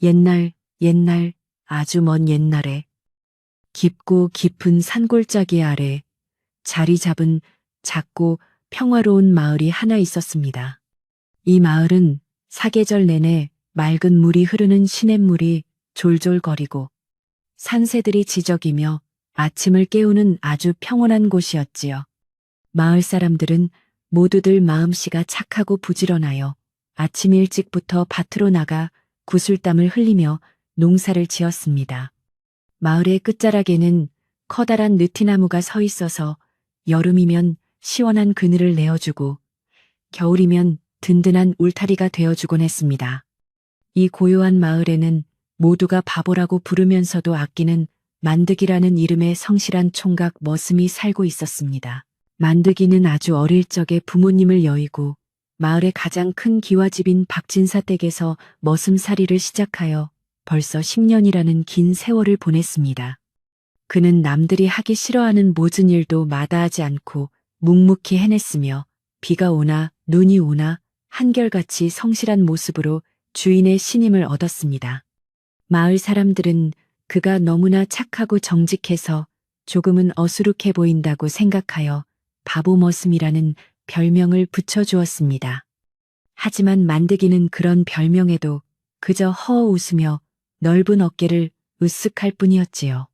옛날, 옛날, 아주 먼 옛날에 깊고 깊은 산골짜기 아래 자리 잡은 작고 평화로운 마을이 하나 있었습니다. 이 마을은 사계절 내내 맑은 물이 흐르는 시냇물이 졸졸거리고 산새들이 지저귀며 아침을 깨우는 아주 평온한 곳이었지요. 마을 사람들은 모두들 마음씨가 착하고 부지런하여 아침 일찍부터 밭으로 나가 구슬땀을 흘리며 농사를 지었습니다. 마을의 끝자락에는 커다란 느티나무가 서 있어서 여름이면 시원한 그늘을 내어주고 겨울이면 든든한 울타리가 되어주곤 했습니다. 이 고요한 마을에는 모두가 바보라고 부르면서도 아끼는 만득이라는 이름의 성실한 총각 머슴이 살고 있었습니다. 만득이는 아주 어릴 적에 부모님을 여의고 마을의 가장 큰 기와집인 박진사 댁에서 머슴살이를 시작하여 벌써 10년이라는 긴 세월을 보냈습니다. 그는 남들이 하기 싫어하는 모든 일도 마다하지 않고 묵묵히 해냈으며 비가 오나 눈이 오나 한결같이 성실한 모습으로 주인의 신임을 얻었습니다. 마을 사람들은 그가 너무나 착하고 정직해서 조금은 어수룩해 보인다고 생각하여 바보 머슴이라는 별명을 붙여주었습니다. 하지만 만득이는 그런 별명에도 그저 허어 웃으며 넓은 어깨를 으쓱할 뿐이었지요.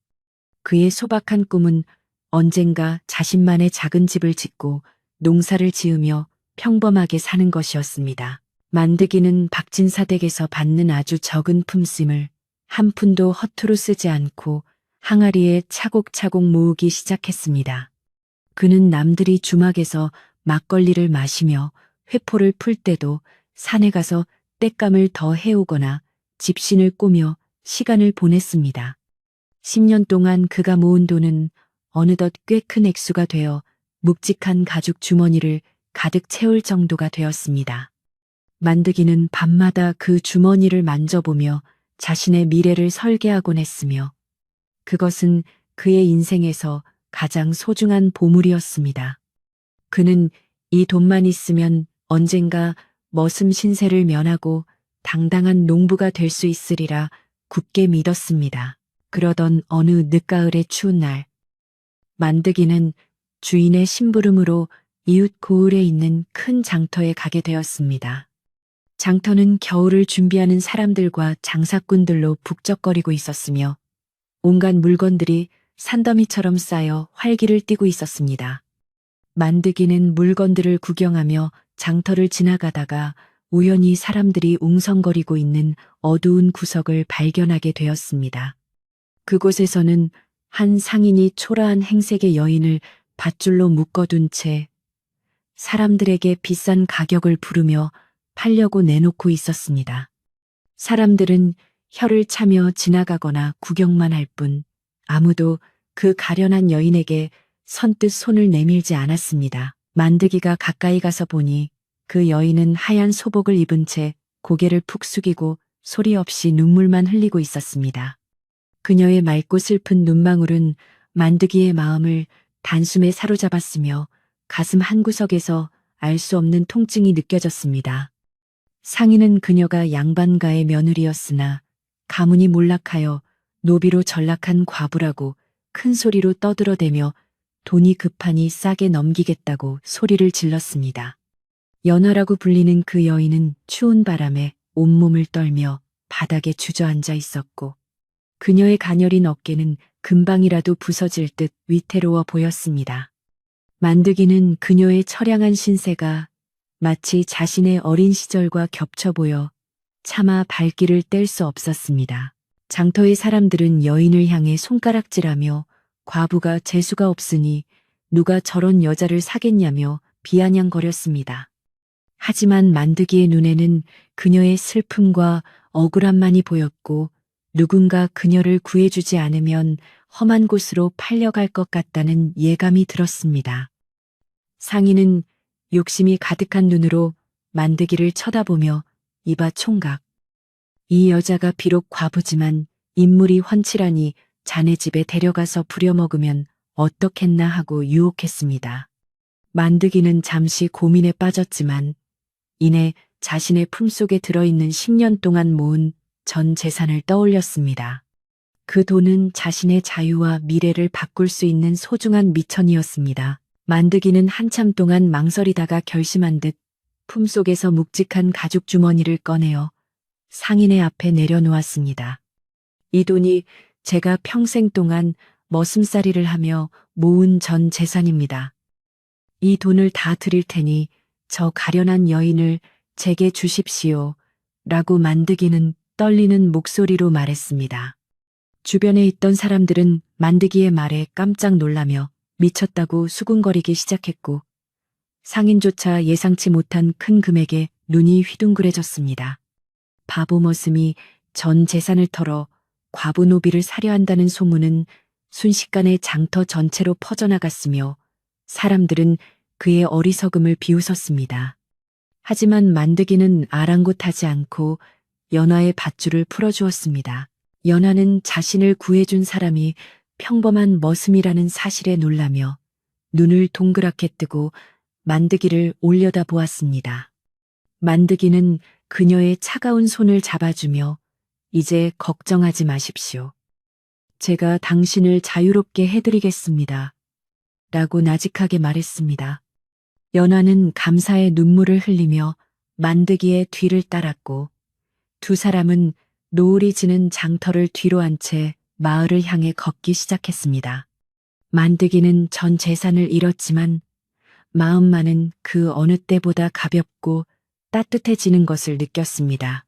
그의 소박한 꿈은 언젠가 자신만의 작은 집을 짓고 농사를 지으며 평범하게 사는 것이었습니다. 만득이는 박진사 댁에서 받는 아주 적은 품삯을 한 푼도 허투루 쓰지 않고 항아리에 차곡차곡 모으기 시작했습니다. 그는 남들이 주막에서 막걸리를 마시며 회포를 풀 때도 산에 가서 땔감을 더 해오거나 집신을 꾸며 시간을 보냈습니다. 10년 동안 그가 모은 돈은 어느덧 꽤 큰 액수가 되어 묵직한 가죽 주머니를 가득 채울 정도가 되었습니다. 만득이는 밤마다 그 주머니를 만져보며 자신의 미래를 설계하곤 했으며 그것은 그의 인생에서 가장 소중한 보물이었습니다. 그는 이 돈만 있으면 언젠가 머슴 신세를 면하고 당당한 농부가 될 수 있으리라 굳게 믿었습니다. 그러던 어느 늦가을의 추운 날, 만득이는 주인의 심부름으로 이웃 고을에 있는 큰 장터에 가게 되었습니다. 장터는 겨울을 준비하는 사람들과 장사꾼들로 북적거리고 있었으며 온갖 물건들이 산더미처럼 쌓여 활기를 띠고 있었습니다. 만득이는 물건들을 구경하며 장터를 지나가다가 우연히 사람들이 웅성거리고 있는 어두운 구석을 발견하게 되었습니다. 그곳에서는 한 상인이 초라한 행색의 여인을 밧줄로 묶어둔 채 사람들에게 비싼 가격을 부르며 팔려고 내놓고 있었습니다. 사람들은 혀를 차며 지나가거나 구경만 할 뿐 아무도 그 가련한 여인에게 선뜻 손을 내밀지 않았습니다. 만득이가 가까이 가서 보니 그 여인은 하얀 소복을 입은 채 고개를 푹 숙이고 소리 없이 눈물만 흘리고 있었습니다. 그녀의 맑고 슬픈 눈망울은 만득이의 마음을 단숨에 사로잡았으며 가슴 한구석에서 알 수 없는 통증이 느껴졌습니다. 상인은 그녀가 양반가의 며느리였으나 가문이 몰락하여 노비로 전락한 과부라고 큰 소리로 떠들어대며 돈이 급하니 싸게 넘기겠다고 소리를 질렀습니다. 연화라고 불리는 그 여인은 추운 바람에 온몸을 떨며 바닥에 주저앉아 있었고 그녀의 가녀린 어깨는 금방이라도 부서질 듯 위태로워 보였습니다. 만득이는 그녀의 처량한 신세가 마치 자신의 어린 시절과 겹쳐 보여 차마 발길을 뗄 수 없었습니다. 장터의 사람들은 여인을 향해 손가락질하며 과부가 재수가 없으니 누가 저런 여자를 사겠냐며 비아냥거렸습니다. 하지만 만득이의 눈에는 그녀의 슬픔과 억울함만이 보였고 누군가 그녀를 구해주지 않으면 험한 곳으로 팔려갈 것 같다는 예감이 들었습니다. 상인은 욕심이 가득한 눈으로 만득이를 쳐다보며 이봐 총각. 이 여자가 비록 과부지만 인물이 훤칠하니 자네 집에 데려가서 부려먹으면 어떻겠나 하고 유혹했습니다. 만득이는 잠시 고민에 빠졌지만 이내 자신의 품속에 들어있는 10년 동안 모은 전 재산을 떠올렸습니다. 그 돈은 자신의 자유와 미래를 바꿀 수 있는 소중한 미천이었습니다. 만드기는 한참 동안 망설이다가 결심한 듯 품속에서 묵직한 가죽 주머니를 꺼내어 상인의 앞에 내려놓았습니다. 이 돈이 제가 평생 동안 머슴살이를 하며 모은 전 재산입니다. 이 돈을 다 드릴 테니 저 가련한 여인을 제게 주십시오. 라고 만드기는 떨리는 목소리로 말했습니다. 주변에 있던 사람들은 만드기의 말에 깜짝 놀라며 미쳤다고 수군거리기 시작했고 상인조차 예상치 못한 큰 금액에 눈이 휘둥그레졌습니다. 바보 머슴이 전 재산을 털어 과부 노비를 사려 한다는 소문은 순식간에 장터 전체로 퍼져나갔으며 사람들은 그의 어리석음을 비웃었습니다. 하지만 만드기는 아랑곳하지 않고 연화의 밧줄을 풀어주었습니다. 연화는 자신을 구해준 사람이 평범한 머슴이라는 사실에 놀라며 눈을 동그랗게 뜨고 만드기를 올려다보았습니다. 만드기는 그녀의 차가운 손을 잡아주며 이제 걱정하지 마십시오. 제가 당신을 자유롭게 해드리겠습니다. 라고 나직하게 말했습니다. 연화는 감사의 눈물을 흘리며 만드기의 뒤를 따랐고 두 사람은 노을이 지는 장터를 뒤로 한 채 마을을 향해 걷기 시작했습니다. 만드기는 전 재산을 잃었지만 마음만은 그 어느 때보다 가볍고 따뜻해지는 것을 느꼈습니다.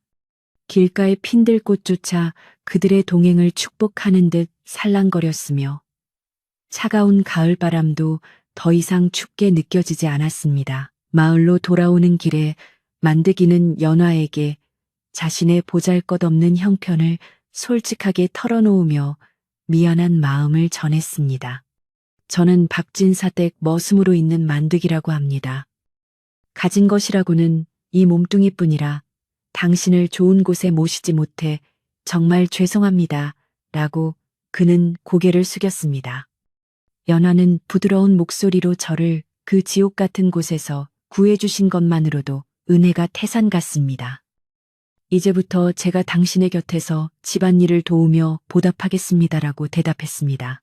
길가의 핀들꽃조차 그들의 동행을 축복하는 듯 살랑거렸으며 차가운 가을바람도 더 이상 춥게 느껴지지 않았습니다. 마을로 돌아오는 길에 만드기는 연화에게 자신의 보잘것없는 형편을 솔직하게 털어놓으며 미안한 마음을 전했습니다. 저는 박진사댁 머슴으로 있는 만드기라고 합니다. 가진 것이라고는 이 몸뚱이뿐이라 당신을 좋은 곳에 모시지 못해 정말 죄송합니다. 라고 그는 고개를 숙였습니다. 연화는 부드러운 목소리로 저를 그 지옥 같은 곳에서 구해주신 것만으로도 은혜가 태산 같습니다. 이제부터 제가 당신의 곁에서 집안일을 도우며 보답하겠습니다라고 대답했습니다.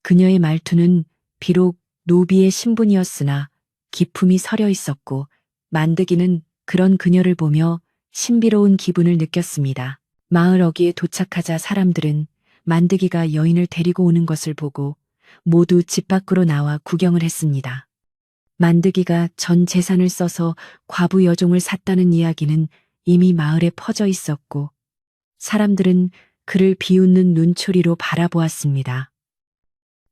그녀의 말투는 비록 노비의 신분이었으나 기품이 서려 있었고 만드기는 그런 그녀를 보며 신비로운 기분을 느꼈습니다. 마을 어귀에 도착하자 사람들은 만드기가 여인을 데리고 오는 것을 보고 모두 집 밖으로 나와 구경을 했습니다. 만드기가 전 재산을 써서 과부 여종을 샀다는 이야기는 이미 마을에 퍼져 있었고 사람들은 그를 비웃는 눈초리로 바라보았습니다.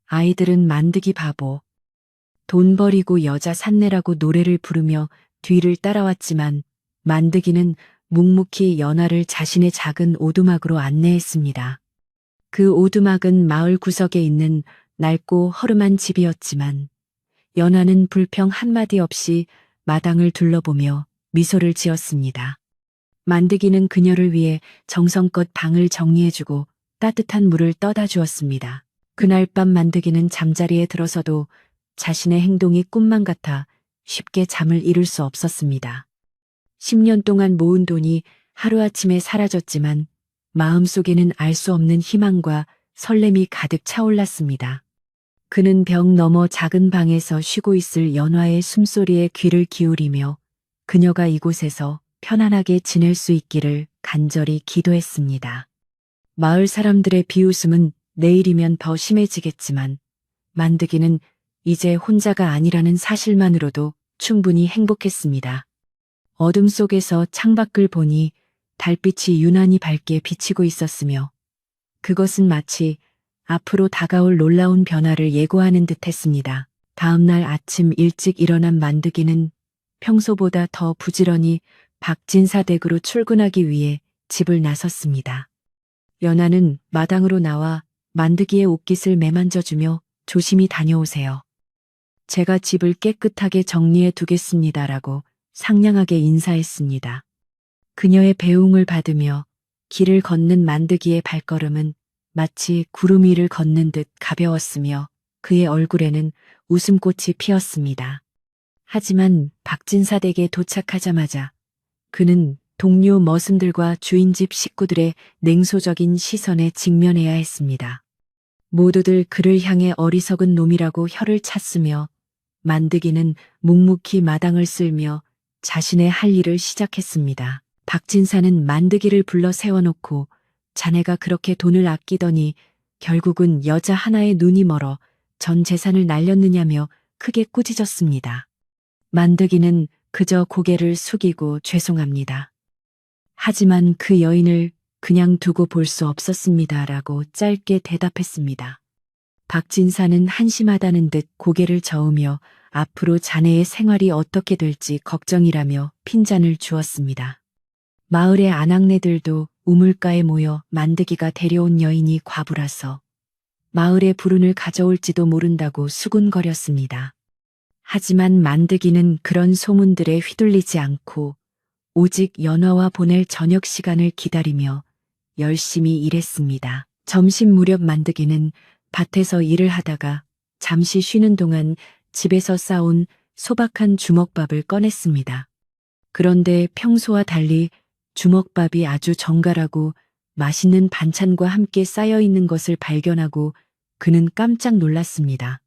아이들은 만드기 바보, 돈 버리고 여자 삿내라고 노래를 부르며 뒤를 따라왔지만 만드기는 묵묵히 연화를 자신의 작은 오두막으로 안내했습니다. 그 오두막은 마을 구석에 있는 낡고 허름한 집이었지만 연화는 불평 한마디 없이 마당을 둘러보며 미소를 지었습니다. 만드기는 그녀를 위해 정성껏 방을 정리해주고 따뜻한 물을 떠다 주었습니다. 그날 밤 만드기는 잠자리에 들어서도 자신의 행동이 꿈만 같아 쉽게 잠을 이룰 수 없었습니다. 10년 동안 모은 돈이 하루아침에 사라졌지만 마음속에는 알 수 없는 희망과 설렘이 가득 차올랐습니다. 그는 벽 너머 작은 방에서 쉬고 있을 연화의 숨소리에 귀를 기울이며 그녀가 이곳에서 편안하게 지낼 수 있기를 간절히 기도했습니다. 마을 사람들의 비웃음은 내일이면 더 심해지겠지만 만드기는 이제 혼자가 아니라는 사실만으로도 충분히 행복했습니다. 어둠 속에서 창밖을 보니 달빛이 유난히 밝게 비치고 있었으며 그것은 마치 앞으로 다가올 놀라운 변화를 예고하는 듯했습니다. 다음 날 아침 일찍 일어난 만드기는 평소보다 더 부지런히 박진사댁으로 출근하기 위해 집을 나섰습니다. 연화는 마당으로 나와 만드기의 옷깃을 매만져주며 조심히 다녀오세요. 제가 집을 깨끗하게 정리해 두겠습니다라고 상냥하게 인사했습니다. 그녀의 배웅을 받으며 길을 걷는 만드기의 발걸음은 마치 구름 위를 걷는 듯 가벼웠으며 그의 얼굴에는 웃음꽃이 피었습니다. 하지만 박진사댁에 도착하자마자 그는 동료 머슴들과 주인집 식구들의 냉소적인 시선에 직면해야 했습니다. 모두들 그를 향해 어리석은 놈이라고 혀를 찼으며 만드기는 묵묵히 마당을 쓸며 자신의 할 일을 시작했습니다. 박진사는 만드기를 불러 세워놓고 자네가 그렇게 돈을 아끼더니 결국은 여자 하나에 눈이 멀어 전 재산을 날렸느냐며 크게 꾸짖었습니다. 만드기는 그저 고개를 숙이고 죄송합니다. 하지만 그 여인을 그냥 두고 볼 수 없었습니다라고 짧게 대답했습니다. 박진사는 한심하다는 듯 고개를 저으며 앞으로 자네의 생활이 어떻게 될지 걱정이라며 핀잔을 주었습니다. 마을의 아낙네들도 우물가에 모여 만드기가 데려온 여인이 과부라서 마을의 불운을 가져올지도 모른다고 수군거렸습니다. 하지만 만드기는 그런 소문들에 휘둘리지 않고 오직 연화와 보낼 저녁 시간을 기다리며 열심히 일했습니다. 점심 무렵 만드기는 밭에서 일을 하다가 잠시 쉬는 동안 집에서 싸온 소박한 주먹밥을 꺼냈습니다. 그런데 평소와 달리 주먹밥이 아주 정갈하고 맛있는 반찬과 함께 쌓여 있는 것을 발견하고 그는 깜짝 놀랐습니다.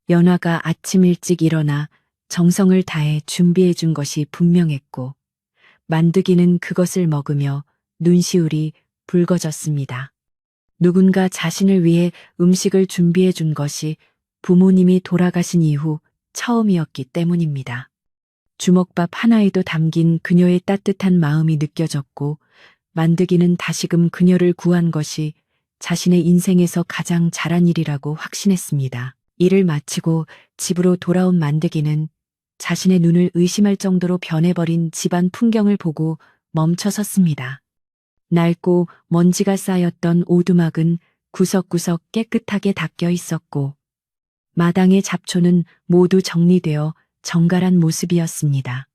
연화가 아침 일찍 일어나 정성을 다해 준비해 준 것이 분명했고 만드기는 그것을 먹으며 눈시울이 붉어졌습니다. 누군가 자신을 위해 음식을 준비해 준 것이 부모님이 돌아가신 이후 처음이었기 때문입니다. 주먹밥 하나에도 담긴 그녀의 따뜻한 마음이 느껴졌고 만드기는 다시금 그녀를 구한 것이 자신의 인생에서 가장 잘한 일이라고 확신했습니다. 일을 마치고 집으로 돌아온 만드기는 자신의 눈을 의심할 정도로 변해버린 집안 풍경을 보고 멈춰 섰습니다. 낡고 먼지가 쌓였던 오두막은 구석구석 깨끗하게 닦여 있었고 마당의 잡초는 모두 정리되어 정갈한 모습이었습니다.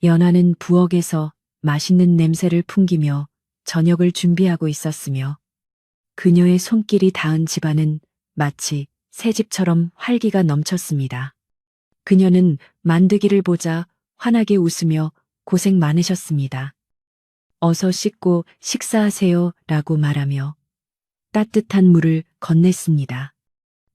연화는 부엌에서 맛있는 냄새를 풍기며 저녁을 준비하고 있었으며 그녀의 손길이 닿은 집안은 마치 새 집처럼 활기가 넘쳤습니다. 그녀는 만드기를 보자 환하게 웃으며 고생 많으셨습니다. 어서 씻고 식사하세요 라고 말하며 따뜻한 물을 건넸습니다.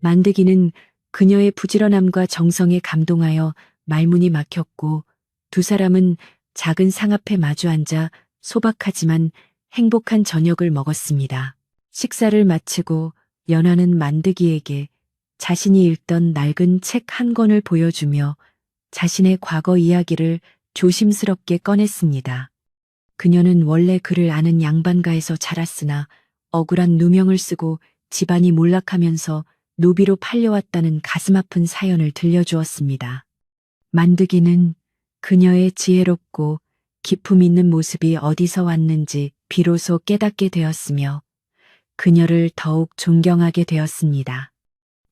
만드기는 그녀의 부지런함과 정성에 감동하여 말문이 막혔고 두 사람은 작은 상 앞에 마주 앉아 소박하지만 행복한 저녁을 먹었습니다. 식사를 마치고 연화는 만드기에게 자신이 읽던 낡은 책 한 권을 보여주며 자신의 과거 이야기를 조심스럽게 꺼냈습니다. 그녀는 원래 그를 아는 양반가에서 자랐으나 억울한 누명을 쓰고 집안이 몰락하면서 노비로 팔려왔다는 가슴 아픈 사연을 들려주었습니다. 만드기는 그녀의 지혜롭고 기품 있는 모습이 어디서 왔는지 비로소 깨닫게 되었으며 그녀를 더욱 존경하게 되었습니다.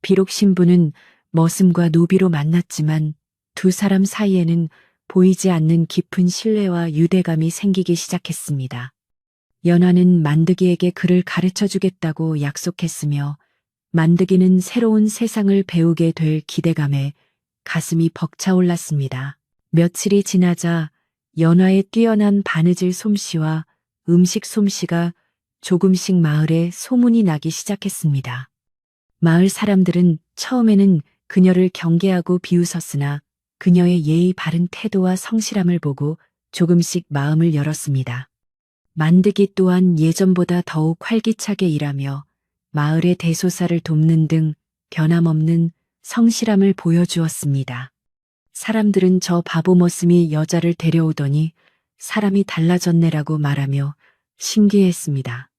비록 신부는 머슴과 노비로 만났지만 두 사람 사이에는 보이지 않는 깊은 신뢰와 유대감이 생기기 시작했습니다. 연화는 만드기에게 그를 가르쳐 주겠다고 약속했으며 만드기는 새로운 세상을 배우게 될 기대감에 가슴이 벅차올랐습니다. 며칠이 지나자 연화의 뛰어난 바느질 솜씨와 음식 솜씨가 조금씩 마을에 소문이 나기 시작했습니다. 마을 사람들은 처음에는 그녀를 경계하고 비웃었으나 그녀의 예의 바른 태도와 성실함을 보고 조금씩 마음을 열었습니다. 만드기 또한 예전보다 더욱 활기차게 일하며 마을의 대소사를 돕는 등 변함없는 성실함을 보여주었습니다. 사람들은 저 바보 머슴이 여자를 데려오더니 사람이 달라졌네라고 말하며 신기했습니다.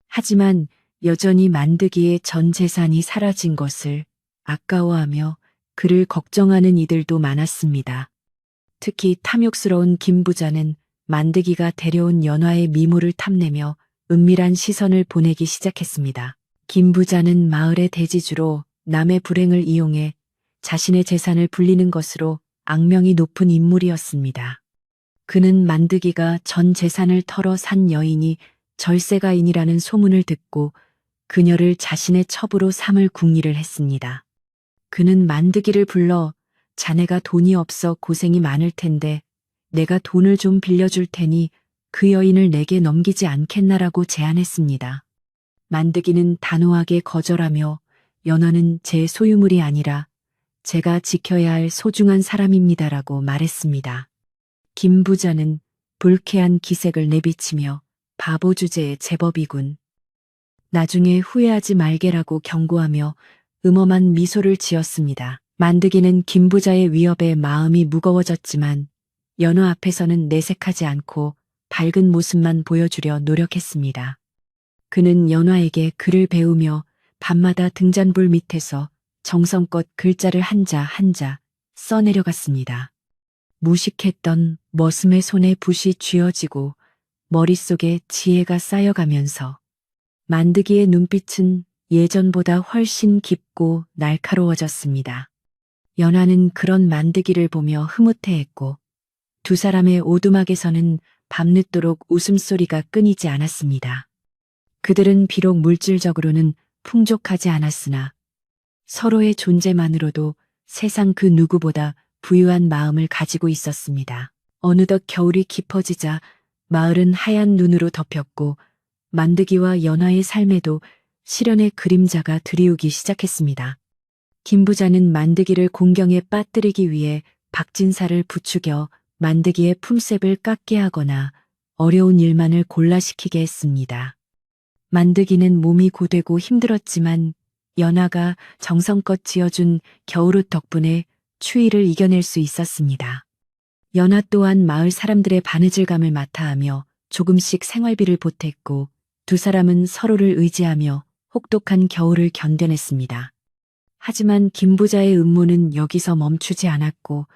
하지만 여전히 만드기의 전 재산이 사라진 것을 아까워하며 그를 걱정하는 이들도 많았습니다. 특히 탐욕스러운 김 부자는 만드기가 데려온 연화의 미모를 탐내며 은밀한 시선을 보내기 시작했습니다. 김 부자는 마을의 대지주로 남의 불행을 이용해 자신의 재산을 불리는 것으로 악명이 높은 인물이었습니다. 그는 만드기가 전 재산을 털어 산 여인이 절세가인이라는 소문을 듣고 그녀를 자신의 첩으로 삼을 궁리를 했습니다. 그는 만드기를 불러 자네가 돈이 없어 고생이 많을 텐데 내가 돈을 좀 빌려줄 테니 그 여인을 내게 넘기지 않겠나라고 제안했습니다. 만드기는 단호하게 거절하며 연화는 제 소유물이 아니라 제가 지켜야 할 소중한 사람입니다라고 말했습니다. 김 부자는 불쾌한 기색을 내비치며 바보 주제에 제법이군. 나중에 후회하지 말게라고 경고하며 음험한 미소를 지었습니다. 만드기는 김 부자의 위협에 마음이 무거워졌지만 연화 앞에서는 내색하지 않고 밝은 모습만 보여주려 노력했습니다. 그는 연화에게 글을 배우며 밤마다 등잔불 밑에서 정성껏 글자를 한자 한자 써내려갔습니다. 무식했던 머슴의 손에 붓이 쥐어지고 머릿속에 지혜가 쌓여가면서 만드기의 눈빛은 예전보다 훨씬 깊고 날카로워졌습니다. 연화는 그런 만드기를 보며 흐뭇해했고 두 사람의 오두막에서는 밤늦도록 웃음소리가 끊이지 않았습니다. 그들은 비록 물질적으로는 풍족하지 않았으나 서로의 존재만으로도 세상 그 누구보다 부유한 마음을 가지고 있었습니다. 어느덧 겨울이 깊어지자 마을은 하얀 눈으로 덮였고 만드기와 연화의 삶에도 시련의 그림자가 드리우기 시작했습니다. 김 부자는 만드기를 공경에 빠뜨리기 위해 박진사를 부추겨 만드기의 품삯을 깎게 하거나 어려운 일만을 골라시키게 했습니다. 만드기는 몸이 고되고 힘들었지만 연화가 정성껏 지어준 겨울옷 덕분에 추위를 이겨낼 수 있었습니다. 연화 또한 마을 사람들의 바느질감을 맡아하며 조금씩 생활비를 보탰고 두 사람은 서로를 의지하며 혹독한 겨울을 견뎌냈습니다. 하지만 김 부자의 음모는 여기서 멈추지 않았고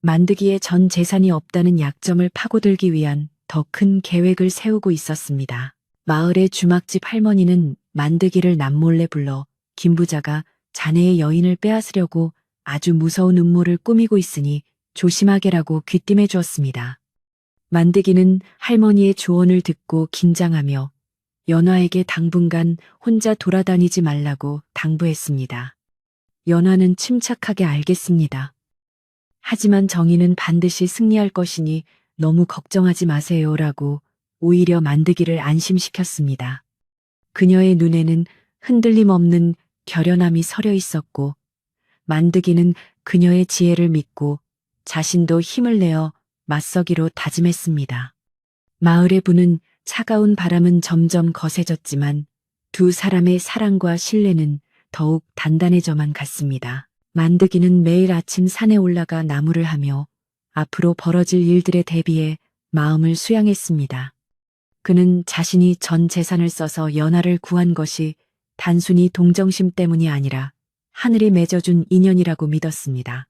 만드기의 전 재산이 없다는 약점을 파고들기 위한 더 큰 계획을 세우고 있었습니다. 마을의 주막집 할머니는 만드기를 남몰래 불러 김 부자가 자네의 여인을 빼앗으려고 아주 무서운 음모를 꾸미고 있으니 조심하게라고 귀띔해 주었습니다. 만드기는 할머니의 조언을 듣고 긴장하며 연화에게 당분간 혼자 돌아다니지 말라고 당부했습니다. 연화는 침착하게 알겠습니다. 하지만 정의는 반드시 승리할 것이니 너무 걱정하지 마세요라고 오히려 만드기를 안심시켰습니다. 그녀의 눈에는 흔들림 없는 결연함이 서려 있었고 만드기는 그녀의 지혜를 믿고 자신도 힘을 내어 맞서기로 다짐했습니다. 마을에 부는 차가운 바람은 점점 거세졌지만 두 사람의 사랑과 신뢰는 더욱 단단해져만 갔습니다. 만드기는 매일 아침 산에 올라가 나무를 하며 앞으로 벌어질 일들에 대비해 마음을 수양했습니다. 그는 자신이 전 재산을 써서 연화를 구한 것이 단순히 동정심 때문이 아니라 하늘이 맺어준 인연이라고 믿었습니다.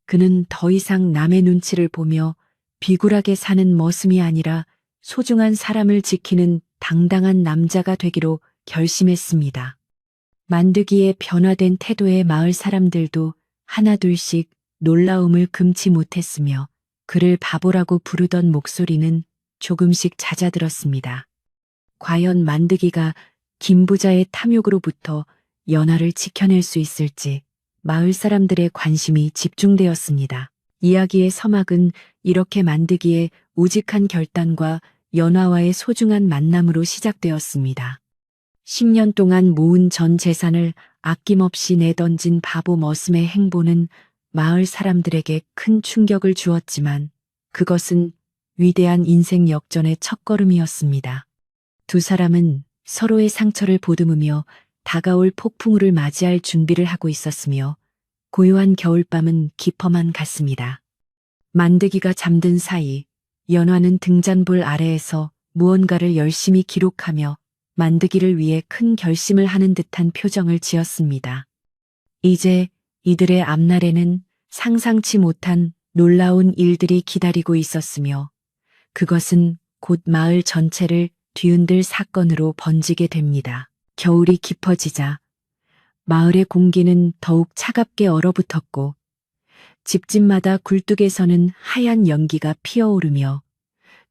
그는 더 이상 남의 눈치를 보며 비굴하게 사는 머슴이 아니라 소중한 사람을 지키는 당당한 남자가 되기로 결심했습니다. 만드기의 변화된 태도에 마을 사람들도 하나둘씩 놀라움을 금치 못했으며 그를 바보라고 부르던 목소리는 조금씩 잦아들었습니다. 과연 만드기가 김 부자의 탐욕으로부터 연화를 지켜낼 수 있을지 마을 사람들의 관심이 집중되었습니다. 이야기의 서막은 이렇게 만드기의 우직한 결단과 연화와의 소중한 만남으로 시작되었습니다. 10년 동안 모은 전 재산을 아낌없이 내던진 바보 머슴의 행보는 마을 사람들에게 큰 충격을 주었지만 그것은 위대한 인생 역전의 첫걸음이었습니다. 두 사람은 서로의 상처를 보듬으며 다가올 폭풍우를 맞이할 준비를 하고 있었으며 고요한 겨울밤은 깊어만 갔습니다. 만드기가 잠든 사이 연화는 등잔불 아래에서 무언가를 열심히 기록하며 만드기를 위해 큰 결심을 하는 듯한 표정을 지었습니다. 이제 이들의 앞날에는 상상치 못한 놀라운 일들이 기다리고 있었으며 그것은 곧 마을 전체를 뒤흔들 사건으로 번지게 됩니다. 겨울이 깊어지자 마을의 공기는 더욱 차갑게 얼어붙었고 집집마다 굴뚝에서는 하얀 연기가 피어오르며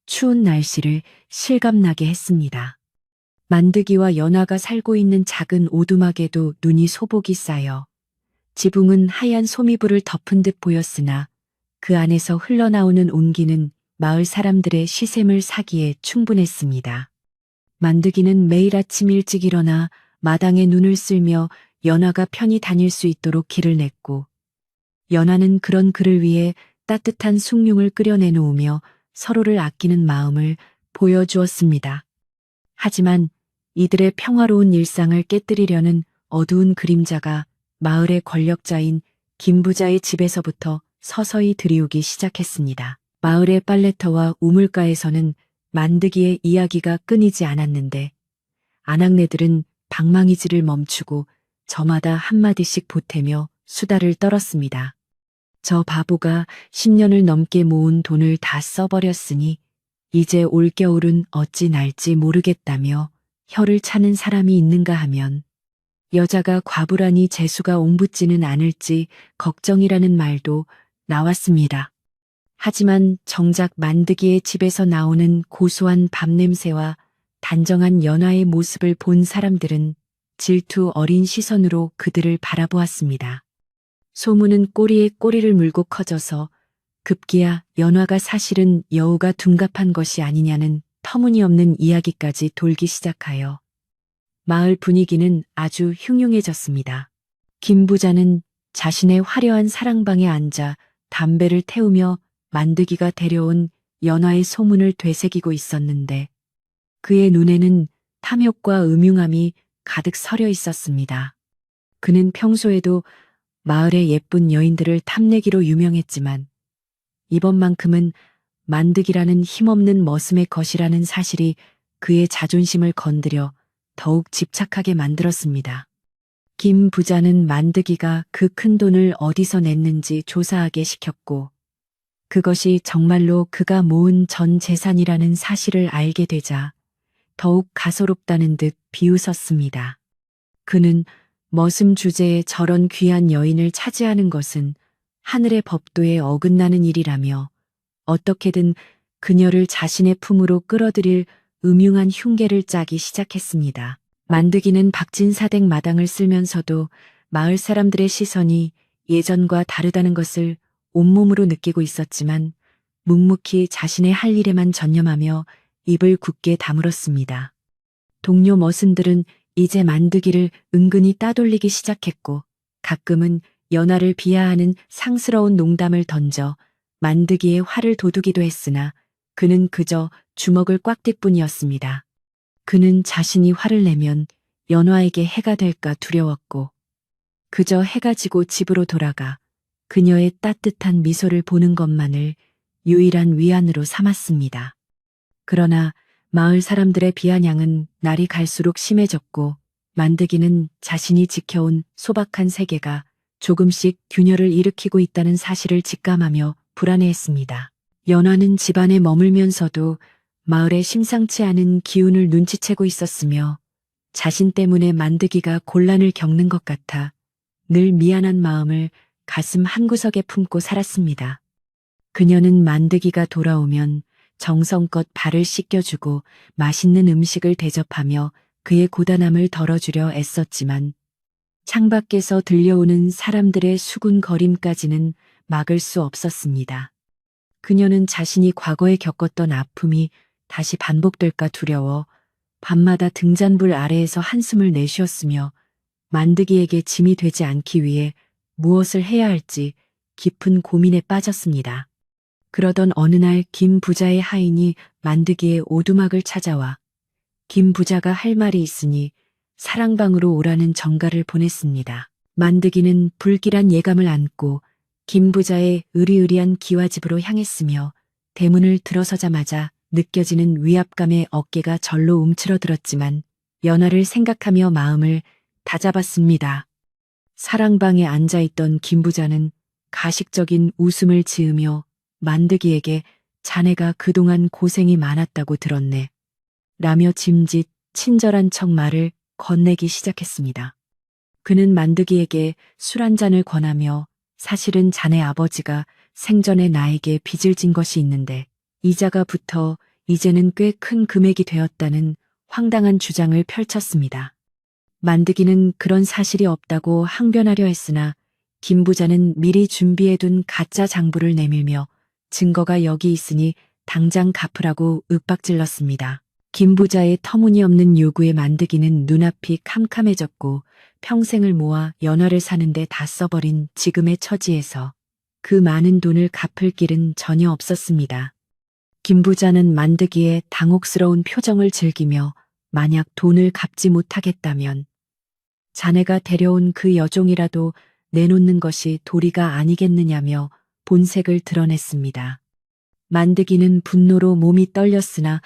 추운 날씨를 실감나게 했습니다. 만드기와 연화가 살고 있는 작은 오두막에도 눈이 소복이 쌓여 지붕은 하얀 소미불을 덮은 듯 보였으나 그 안에서 흘러나오는 온기는 마을 사람들의 시샘을 사기에 충분했습니다. 만드기는 매일 아침 일찍 일어나 마당에 눈을 쓸며 연화가 편히 다닐 수 있도록 길을 냈고, 연화는 그런 그를 위해 따뜻한 숭늉을 끓여내놓으며 서로를 아끼는 마음을 보여주었습니다. 하지만 이들의 평화로운 일상을 깨뜨리려는 어두운 그림자가 마을의 권력자인 김 부자의 집에서부터 서서히 들이오기 시작했습니다. 마을의 빨래터와 우물가에서는 만드기의 이야기가 끊이지 않았는데, 아낙네들은 방망이질을 멈추고 저마다 한마디씩 보태며 수다를 떨었습니다. 저 바보가 10년을 넘게 모은 돈을 다 써버렸으니 이제 올겨울은 어찌 날지 모르겠다며 혀를 차는 사람이 있는가 하면, 여자가 과부라니 재수가 옹붙지는 않을지 걱정이라는 말도 나왔습니다. 하지만 정작 만드기의 집에서 나오는 고소한 밥 냄새와 단정한 연화의 모습을 본 사람들은 질투 어린 시선으로 그들을 바라보았습니다. 소문은 꼬리에 꼬리를 물고 커져서 급기야 연화가 사실은 여우가 둔갑한 것이 아니냐는 터무니없는 이야기까지 돌기 시작하여 마을 분위기는 아주 흉흉해졌습니다. 김 부자는 자신의 화려한 사랑방에 앉아 담배를 태우며 만드기가 데려온 연화의 소문을 되새기고 있었는데, 그의 눈에는 탐욕과 음흉함이 가득 서려 있었습니다. 그는 평소에도 마을의 예쁜 여인들을 탐내기로 유명했지만 이번만큼은 만드기라는 힘없는 머슴의 것이라는 사실이 그의 자존심을 건드려 더욱 집착하게 만들었습니다. 김 부자는 만드기가 그 큰 돈을 어디서 냈는지 조사하게 시켰고, 그것이 정말로 그가 모은 전 재산이라는 사실을 알게 되자 더욱 가소롭다는 듯 비웃었습니다. 그는 머슴 주제에 저런 귀한 여인을 차지하는 것은 하늘의 법도에 어긋나는 일이라며 어떻게든 그녀를 자신의 품으로 끌어들일 음흉한 흉계를 짜기 시작했습니다. 만드기는 박진사댁 마당을 쓸면서도 마을 사람들의 시선이 예전과 다르다는 것을 온몸으로 느끼고 있었지만 묵묵히 자신의 할 일에만 전념하며 입을 굳게 다물었습니다. 동료 머슴들은 이제 만드기를 은근히 따돌리기 시작했고, 가끔은 연화를 비하하는 상스러운 농담을 던져 만드기의 화를 돋우기도 했으나 그는 그저 주먹을 꽉 쥘 뿐이었습니다. 그는 자신이 화를 내면 연화에게 해가 될까 두려웠고, 그저 해가 지고 집으로 돌아가 그녀의 따뜻한 미소를 보는 것만을 유일한 위안으로 삼았습니다. 그러나 마을 사람들의 비아냥은 날이 갈수록 심해졌고, 만드기는 자신이 지켜온 소박한 세계가 조금씩 균열을 일으키고 있다는 사실을 직감하며 불안해했습니다. 연화는 집안에 머물면서도 마을의 심상치 않은 기운을 눈치채고 있었으며, 자신 때문에 만드기가 곤란을 겪는 것 같아 늘 미안한 마음을 가슴 한구석에 품고 살았습니다. 그녀는 만드기가 돌아오면 정성껏 발을 씻겨주고 맛있는 음식을 대접하며 그의 고단함을 덜어주려 애썼지만, 창밖에서 들려오는 사람들의 수군거림까지는 막을 수 없었습니다. 그녀는 자신이 과거에 겪었던 아픔이 다시 반복될까 두려워 밤마다 등잔불 아래에서 한숨을 내쉬었으며, 만드기에게 짐이 되지 않기 위해 무엇을 해야 할지 깊은 고민에 빠졌습니다. 그러던 어느 날 김 부자의 하인이 만드기의 오두막을 찾아와 김 부자가 할 말이 있으니 사랑방으로 오라는 전가를 보냈습니다. 만드기는 불길한 예감을 안고 김 부자의 으리으리한 기와집으로 향했으며, 대문을 들어서자마자 느껴지는 위압감에 어깨가 절로 움츠러들었지만 연화를 생각하며 마음을 다잡았습니다. 사랑방에 앉아있던 김 부자는 가식적인 웃음을 지으며 만드기에게 자네가 그동안 고생이 많았다고 들었네 라며 짐짓 친절한 척 말을 건네기 시작했습니다. 그는 만드기에게 술 한 잔을 권하며, 사실은 자네 아버지가 생전에 나에게 빚을 진 것이 있는데 이자가 붙어 이제는 꽤 큰 금액이 되었다는 황당한 주장을 펼쳤습니다. 만드기는 그런 사실이 없다고 항변하려 했으나 김 부자는 미리 준비해둔 가짜 장부를 내밀며 증거가 여기 있으니 당장 갚으라고 윽박질렀습니다. 김 부자의 터무니없는 요구에 만드기는 눈앞이 캄캄해졌고 평생을 모아 연화를 사는데 다 써버린 지금의 처지에서 그 많은 돈을 갚을 길은 전혀 없었습니다. 김 부자는 만드기에 당혹스러운 표정을 즐기며 만약 돈을 갚지 못하겠다면 자네가 데려온 그 여종이라도 내놓는 것이 도리가 아니겠느냐며 본색을 드러냈습니다. 만드기는 분노로 몸이 떨렸으나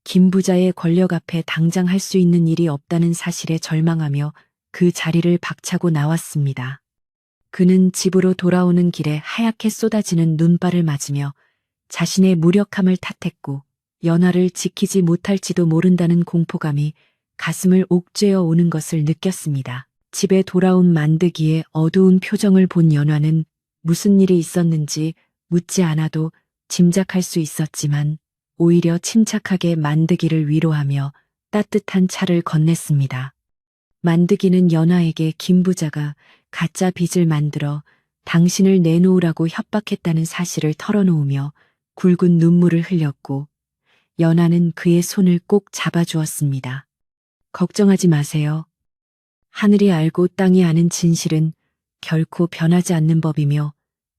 김 부자의 권력 앞에 당장 할 수 있는 일이 없다는 사실에 절망하며 그 자리를 박차고 나왔습니다. 그는 집으로 돌아오는 길에 하얗게 쏟아지는 눈발을 맞으며 자신의 무력함을 탓했고 연화를 지키지 못할지도 모른다는 공포감이 가슴을 옥죄어 오는 것을 느꼈습니다. 집에 돌아온 만드기의 어두운 표정을 본 연화는 무슨 일이 있었는지 묻지 않아도 짐작할 수 있었지만 오히려 침착하게 만드기를 위로하며 따뜻한 차를 건넸습니다. 만드기는 연화에게 김 부자가 가짜 빚을 만들어 당신을 내놓으라고 협박했다는 사실을 털어놓으며 굵은 눈물을 흘렸고 연화는 그의 손을 꼭 잡아주었습니다. 걱정하지 마세요. 하늘이 알고 땅이 아는 진실은 결코 변하지 않는 법이며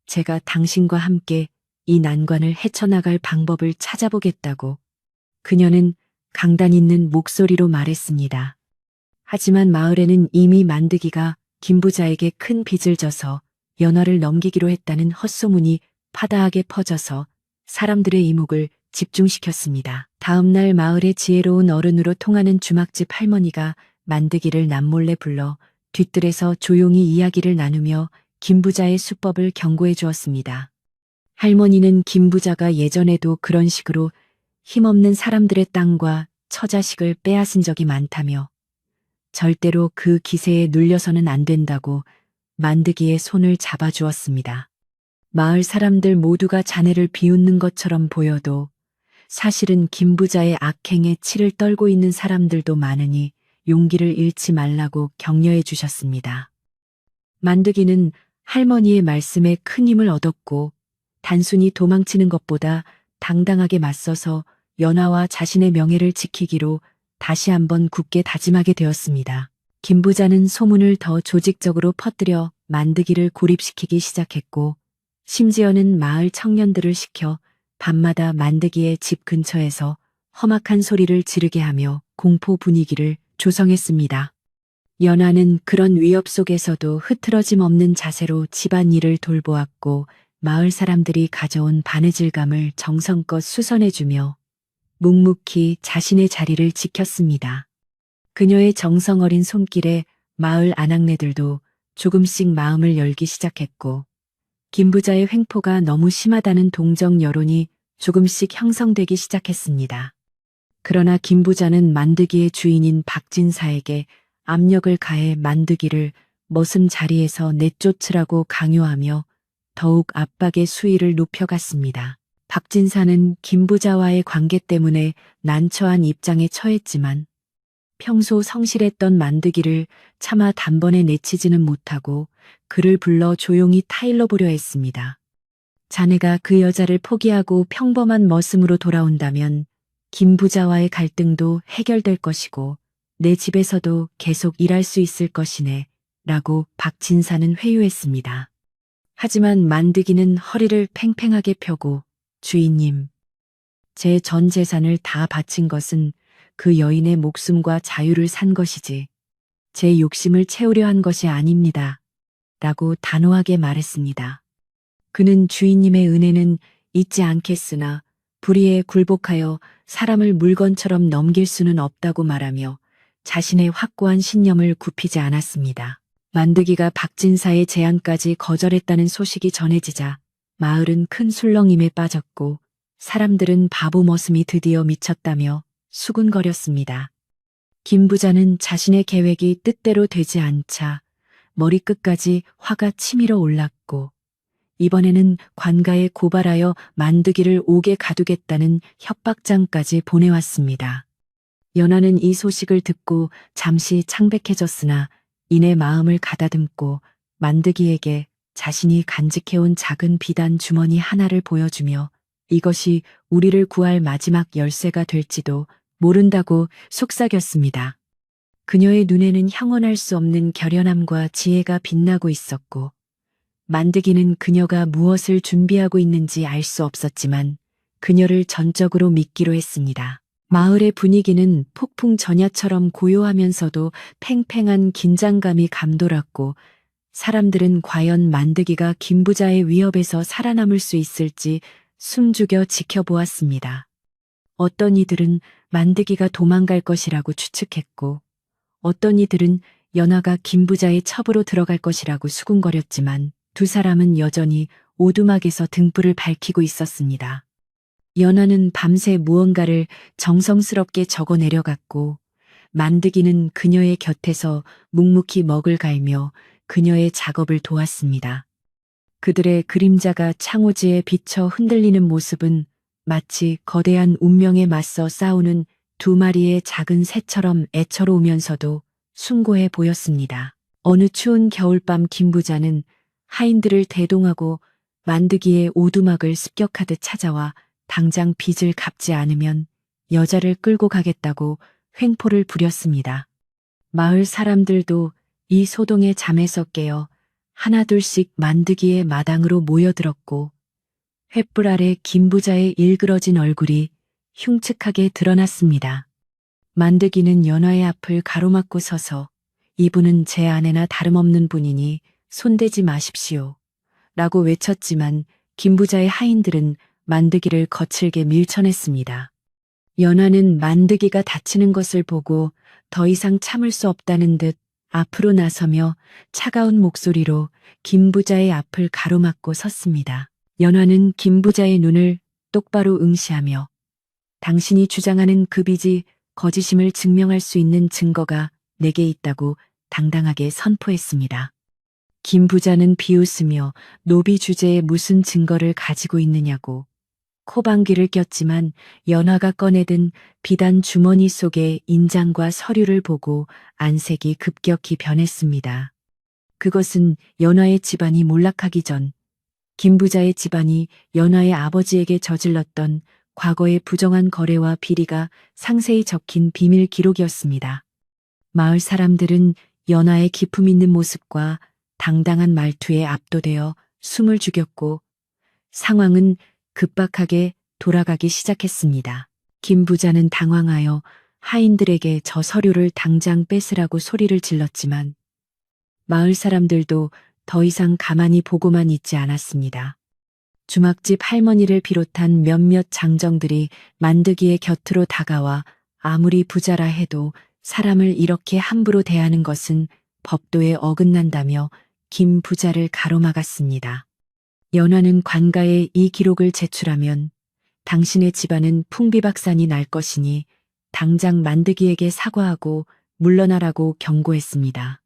제가 당신과 함께 이 난관을 헤쳐나갈 방법을 찾아보겠다고 그녀는 강단 있는 목소리로 말했습니다. 하지만 마을에는 이미 만드기가 김 부자에게 큰 빚을 져서 연화를 넘기기로 했다는 헛소문이 파다하게 퍼져서 사람들의 이목을 집중시켰습니다. 다음 날 마을의 지혜로운 어른으로 통하는 주막집 할머니가 만드기를 남몰래 불러 뒷뜰에서 조용히 이야기를 나누며 김 부자의 수법을 경고해 주었습니다. 할머니는 김 부자가 예전에도 그런 식으로 힘없는 사람들의 땅과 처자식을 빼앗은 적이 많다며 절대로 그 기세에 눌려서는 안 된다고 만드기의 손을 잡아주었습니다. 마을 사람들 모두가 자네를 비웃는 것처럼 보여도 사실은 김 부자의 악행에 치를 떨고 있는 사람들도 많으니 용기를 잃지 말라고 격려해 주셨습니다. 만드기는 할머니의 말씀에 큰 힘을 얻었고 단순히 도망치는 것보다 당당하게 맞서서 연화와 자신의 명예를 지키기로 다시 한번 굳게 다짐하게 되었습니다. 김 부자는 소문을 더 조직적으로 퍼뜨려 만드기를 고립시키기 시작했고 심지어는 마을 청년들을 시켜 밤마다 만드기의 집 근처에서 험악한 소리를 지르게 하며 공포 분위기를 조성했습니다. 연화는 그런 위협 속에서도 흐트러짐 없는 자세로 집안일을 돌보았고 마을 사람들이 가져온 바느질감을 정성껏 수선해주며 묵묵히 자신의 자리를 지켰습니다. 그녀의 정성 어린 손길에 마을 아낙네들도 조금씩 마음을 열기 시작했고 김 부자의 횡포가 너무 심하다는 동정 여론이 조금씩 형성되기 시작했습니다. 그러나 김 부자는 만드기의 주인인 박진사에게 압력을 가해 만드기를 머슴 자리에서 내쫓으라고 강요하며 더욱 압박의 수위를 높여갔습니다. 박진사는 김 부자와의 관계 때문에 난처한 입장에 처했지만 평소 성실했던 만드기를 차마 단번에 내치지는 못하고 그를 불러 조용히 타일러 보려 했습니다. 자네가 그 여자를 포기하고 평범한 머슴으로 돌아온다면 김 부자와의 갈등도 해결될 것이고 내 집에서도 계속 일할 수 있을 것이네 라고 박진사는 회유했습니다. 하지만 만드기는 허리를 팽팽하게 펴고 주인님, 제 전 재산을 다 바친 것은 그 여인의 목숨과 자유를 산 것이지 제 욕심을 채우려 한 것이 아닙니다. 라고 단호하게 말했습니다. 그는 주인님의 은혜는 잊지 않겠으나 불의에 굴복하여 사람을 물건처럼 넘길 수는 없다고 말하며 자신의 확고한 신념을 굽히지 않았습니다. 만드기가 박진사의 제안까지 거절했다는 소식이 전해지자 마을은 큰 술렁임에 빠졌고 사람들은 바보 머슴이 드디어 미쳤다며 수군거렸습니다. 김 부자는 자신의 계획이 뜻대로 되지 않자 머리끝까지 화가 치밀어 올랐고 이번에는 관가에 고발하여 만드기를 옥에 가두겠다는 협박장까지 보내왔습니다. 연화는 이 소식을 듣고 잠시 창백해졌으나 이내 마음을 가다듬고 만드기에게 자신이 간직해온 작은 비단 주머니 하나를 보여주며 이것이 우리를 구할 마지막 열쇠가 될지도 모른다고 속삭였습니다. 그녀의 눈에는 형언할 수 없는 결연함과 지혜가 빛나고 있었고, 만드기는 그녀가 무엇을 준비하고 있는지 알 수 없었지만 그녀를 전적으로 믿기로 했습니다. 마을의 분위기는 폭풍 전야처럼 고요하면서도 팽팽한 긴장감이 감돌았고, 사람들은 과연 만드기가 김부자의 위협에서 살아남을 수 있을지 숨죽여 지켜보았습니다. 어떤 이들은 만드기가 도망갈 것이라고 추측했고, 어떤 이들은 연화가 김부자의 첩으로 들어갈 것이라고 수군거렸지만 두 사람은 여전히 오두막에서 등불을 밝히고 있었습니다. 연화는 밤새 무언가를 정성스럽게 적어 내려갔고, 만드기는 그녀의 곁에서 묵묵히 먹을 갈며 그녀의 작업을 도왔습니다. 그들의 그림자가 창호지에 비쳐 흔들리는 모습은 마치 거대한 운명에 맞서 싸우는 두 마리의 작은 새처럼 애처로우면서도 숭고해 보였습니다. 어느 추운 겨울밤 김부자는 하인들을 대동하고 만드기의 오두막을 습격하듯 찾아와 당장 빚을 갚지 않으면 여자를 끌고 가겠다고 횡포를 부렸습니다. 마을 사람들도 이 소동의 잠에서 깨어 하나둘씩 만드기의 마당으로 모여들었고, 횃불 아래 김부자의 일그러진 얼굴이 흉측하게 드러났습니다. 만드기는 연화의 앞을 가로막고 서서 이분은 제 아내나 다름없는 분이니 손대지 마십시오. 라고 외쳤지만 김부자의 하인들은 만드기를 거칠게 밀쳐냈습니다. 연화는 만드기가 다치는 것을 보고 더 이상 참을 수 없다는 듯 앞으로 나서며 차가운 목소리로 김부자의 앞을 가로막고 섰습니다. 연화는 김부자의 눈을 똑바로 응시하며 당신이 주장하는 그 빚이 거짓임을 증명할 수 있는 증거가 내게 있다고 당당하게 선포했습니다. 김부자는 비웃으며 노비 주제에 무슨 증거를 가지고 있느냐고 코방귀를 꼈지만 연화가 꺼내든 비단 주머니 속의 인장과 서류를 보고 안색이 급격히 변했습니다. 그것은 연화의 집안이 몰락하기 전 김부자의 집안이 연화의 아버지에게 저질렀던 과거의 부정한 거래와 비리가 상세히 적힌 비밀 기록이었습니다. 마을 사람들은 연화의 기품 있는 모습과 당당한 말투에 압도되어 숨을 죽였고, 상황은 급박하게 돌아가기 시작했습니다. 김부자는 당황하여 하인들에게 저 서류를 당장 뺏으라고 소리를 질렀지만 마을 사람들도 더 이상 가만히 보고만 있지 않았습니다. 주막집 할머니를 비롯한 몇몇 장정들이 만드기의 곁으로 다가와 아무리 부자라 해도 사람을 이렇게 함부로 대하는 것은 법도에 어긋난다며 김 부자를 가로막았습니다. 연화는 관가에 이 기록을 제출하면 당신의 집안은 풍비박산이 날 것이니 당장 만드기에게 사과하고 물러나라고 경고했습니다.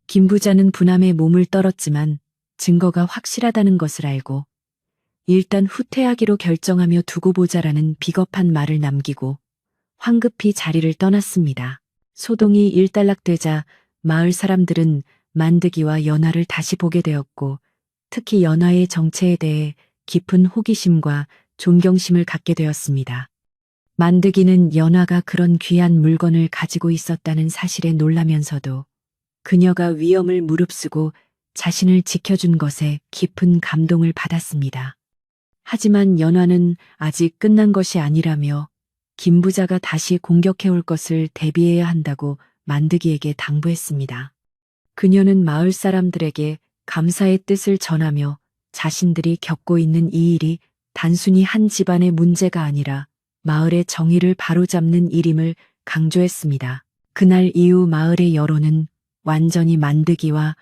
김 부자는 분함에 몸을 떨었지만 증거가 확실하다는 것을 알고 일단 후퇴하기로 결정하며 두고 보자라는 비겁한 말을 남기고 황급히 자리를 떠났습니다. 소동이 일단락되자 마을 사람들은 만드기와 연화를 다시 보게 되었고, 특히 연화의 정체에 대해 깊은 호기심과 존경심을 갖게 되었습니다. 만드기는 연화가 그런 귀한 물건을 가지고 있었다는 사실에 놀라면서도 그녀가 위험을 무릅쓰고 자신을 지켜준 것에 깊은 감동을 받았습니다. 하지만 연화는 아직 끝난 것이 아니라며 김부자가 다시 공격해올 것을 대비해야 한다고 만드기에게 당부했습니다. 그녀는 마을 사람들에게 감사의 뜻을 전하며 자신들이 겪고 있는 이 일이 단순히 한 집안의 문제가 아니라 마을의 정의를 바로잡는 일임을 강조했습니다. 그날 이후 마을의 여론은 완전히 만드기와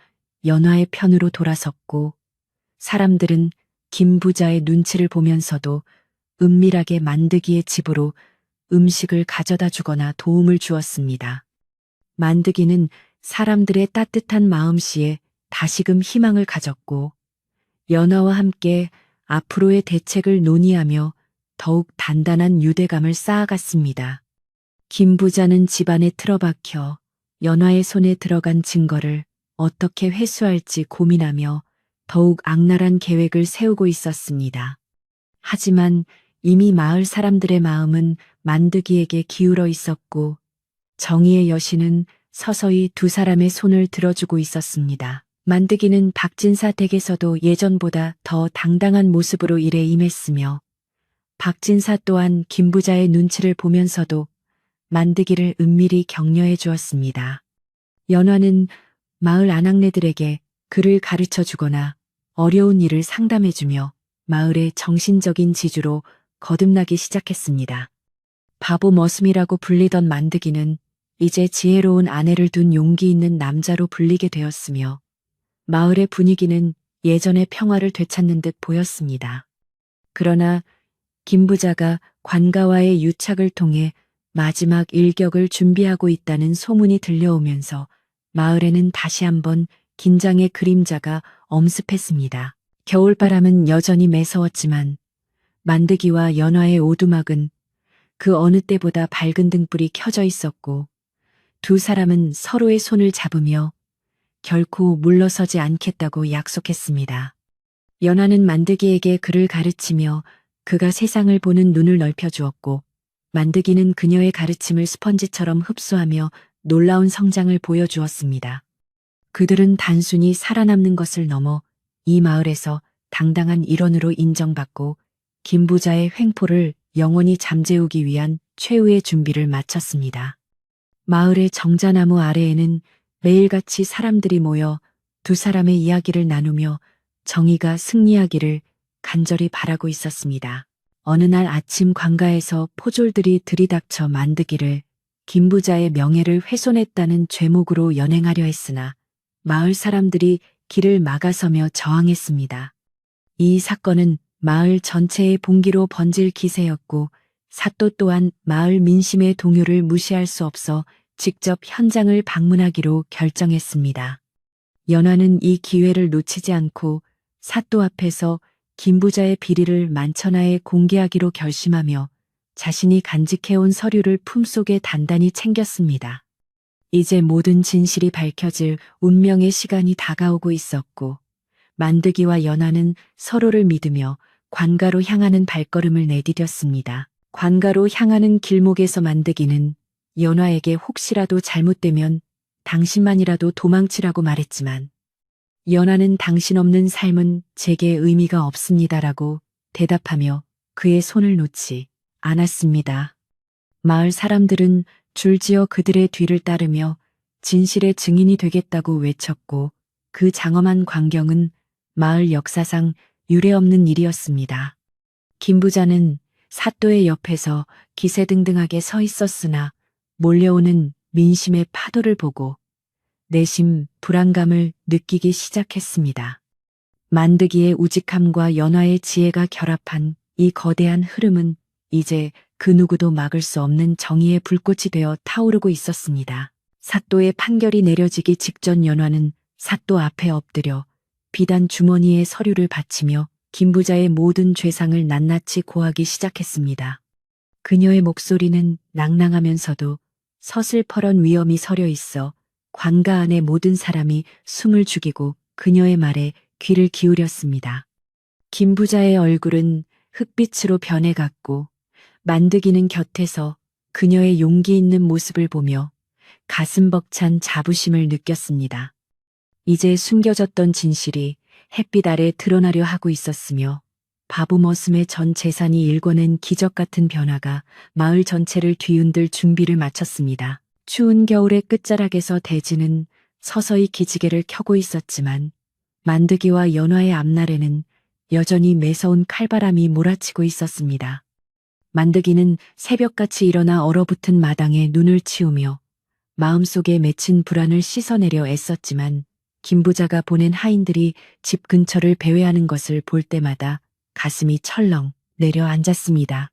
연화의 편으로 돌아섰고, 사람들은 김 부자의 눈치를 보면서도 은밀하게 만드기의 집으로 음식을 가져다 주거나 도움을 주었습니다. 만드기는 사람들의 따뜻한 마음씨에 다시금 희망을 가졌고, 연화와 함께 앞으로의 대책을 논의하며 더욱 단단한 유대감을 쌓아갔습니다. 김 부자는 집안에 틀어박혀 연화의 손에 들어간 증거를 어떻게 회수할지 고민하며 더욱 악랄한 계획을 세우고 있었습니다. 하지만 이미 마을 사람들의 마음은 만드기에게 기울어 있었고 정의의 여신은 서서히 두 사람의 손을 들어주고 있었습니다. 만드기는 박진사 댁에서도 예전보다 더 당당한 모습으로 일에 임했으며 박진사 또한 김부자의 눈치를 보면서도 만드기를 은밀히 격려해 주었습니다. 연화는 마을 아낙네들에게 글을 가르쳐 주거나 어려운 일을 상담해 주며 마을의 정신적인 지주로 거듭나기 시작했습니다. 바보 머슴이라고 불리던 만드기는 이제 지혜로운 아내를 둔 용기 있는 남자로 불리게 되었으며 마을의 분위기는 예전의 평화를 되찾는 듯 보였습니다. 그러나 김부자가 관가와의 유착을 통해 마지막 일격을 준비하고 있다는 소문이 들려오면서 마을에는 다시 한번 긴장의 그림자가 엄습했습니다. 겨울바람은 여전히 매서웠지만 만드기와 연화의 오두막은 그 어느 때보다 밝은 등불이 켜져 있었고 두 사람은 서로의 손을 잡으며 결코 물러서지 않겠다고 약속했습니다. 연화는 만드기에게 글을 가르치며 그가 세상을 보는 눈을 넓혀주었고 만드기는 그녀의 가르침을 스펀지처럼 흡수하며 놀라운 성장을 보여주었습니다. 그들은 단순히 살아남는 것을 넘어 이 마을에서 당당한 일원으로 인정받고 김부자의 횡포를 영원히 잠재우기 위한 최후의 준비를 마쳤습니다. 마을의 정자나무 아래에는 매일같이 사람들이 모여 두 사람의 이야기를 나누며 정의가 승리하기를 간절히 바라고 있었습니다. 어느 날 아침 관가에서 포졸들이 들이닥쳐 만드기를 김부자의 명예를 훼손했다는 죄목으로 연행하려 했으나 마을 사람들이 길을 막아서며 저항했습니다. 이 사건은 마을 전체의 봉기로 번질 기세였고 사또 또한 마을 민심의 동요를 무시할 수 없어 직접 현장을 방문하기로 결정했습니다. 연화는 이 기회를 놓치지 않고 사또 앞에서 김부자의 비리를 만천하에 공개하기로 결심하며 자신이 간직해온 서류를 품속에 단단히 챙겼습니다. 이제 모든 진실이 밝혀질 운명의 시간이 다가오고 있었고 만드기와 연화는 서로를 믿으며 관가로 향하는 발걸음을 내디뎠습니다. 관가로 향하는 길목에서 만드기는 연화에게 혹시라도 잘못되면 당신만이라도 도망치라고 말했지만 연화는 당신 없는 삶은 제게 의미가 없습니다라고 대답하며 그의 손을 놓지 않았습니다. 마을 사람들은 줄지어 그들의 뒤를 따르며 진실의 증인이 되겠다고 외쳤고 그 장엄한 광경은 마을 역사상 유례없는 일이었습니다. 김부자는 사또의 옆에서 기세등등하게 서 있었으나 몰려오는 민심의 파도를 보고 내심 불안감을 느끼기 시작했습니다. 만드기의 우직함과 연화의 지혜가 결합한 이 거대한 흐름은 이제 그 누구도 막을 수 없는 정의의 불꽃이 되어 타오르고 있었습니다. 사또의 판결이 내려지기 직전 연화는 사또 앞에 엎드려 비단 주머니에 서류를 받치며 김부자의 모든 죄상을 낱낱이 고하기 시작했습니다. 그녀의 목소리는 낭낭하면서도 서슬퍼런 위엄이 서려 있어 관가 안의 모든 사람이 숨을 죽이고 그녀의 말에 귀를 기울였습니다. 김부자의 얼굴은 흑빛으로 변해갔고 만드기는 곁에서 그녀의 용기 있는 모습을 보며 가슴 벅찬 자부심을 느꼈습니다. 이제 숨겨졌던 진실이 햇빛 아래 드러나려 하고 있었으며 바보 머슴의 전 재산이 일궈낸 기적 같은 변화가 마을 전체를 뒤흔들 준비를 마쳤습니다. 추운 겨울의 끝자락에서 대지는 서서히 기지개를 켜고 있었지만 만드기와 연화의 앞날에는 여전히 매서운 칼바람이 몰아치고 있었습니다. 만드기는 새벽같이 일어나 얼어붙은 마당에 눈을 치우며 마음속에 맺힌 불안을 씻어내려 애썼지만 김부자가 보낸 하인들이 집 근처를 배회하는 것을 볼 때마다 가슴이 철렁 내려앉았습니다.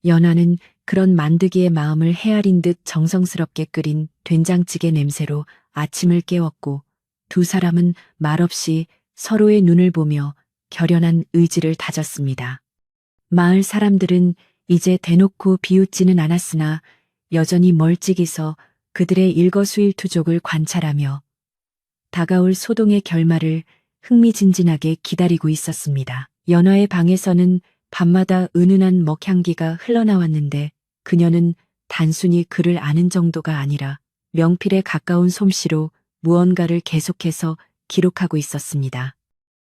연화는 그런 만드기의 마음을 헤아린 듯 정성스럽게 끓인 된장찌개 냄새로 아침을 깨웠고 두 사람은 말없이 서로의 눈을 보며 결연한 의지를 다졌습니다. 마을 사람들은 이제 대놓고 비웃지는 않았으나 여전히 멀찍이 서 그들의 일거수일투족을 관찰하며 다가올 소동의 결말을 흥미진진하게 기다리고 있었습니다. 연화의 방에서는 밤마다 은은한 먹향기가 흘러나왔는데 그녀는 단순히 글을 아는 정도가 아니라 명필에 가까운 솜씨로 무언가를 계속해서 기록하고 있었습니다.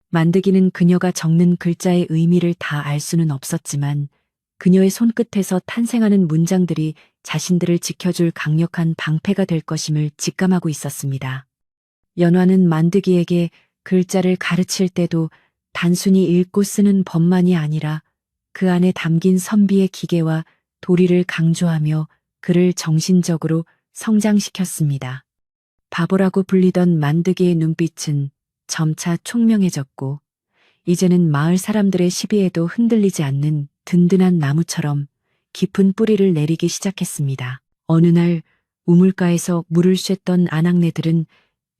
만드기는 그녀가 적는 글자의 의미를 다 알 수는 없었지만 그녀의 손끝에서 탄생하는 문장들이 자신들을 지켜줄 강력한 방패가 될 것임을 직감하고 있었습니다. 연화는 만드기에게 글자를 가르칠 때도 단순히 읽고 쓰는 법만이 아니라 그 안에 담긴 선비의 기계와 도리를 강조하며 그를 정신적으로 성장시켰습니다. 바보라고 불리던 만드기의 눈빛은 점차 총명해졌고 이제는 마을 사람들의 시비에도 흔들리지 않는 든든한 나무처럼 깊은 뿌리를 내리기 시작했습니다. 어느 날 우물가에서 물을 쐰던 아낙네들은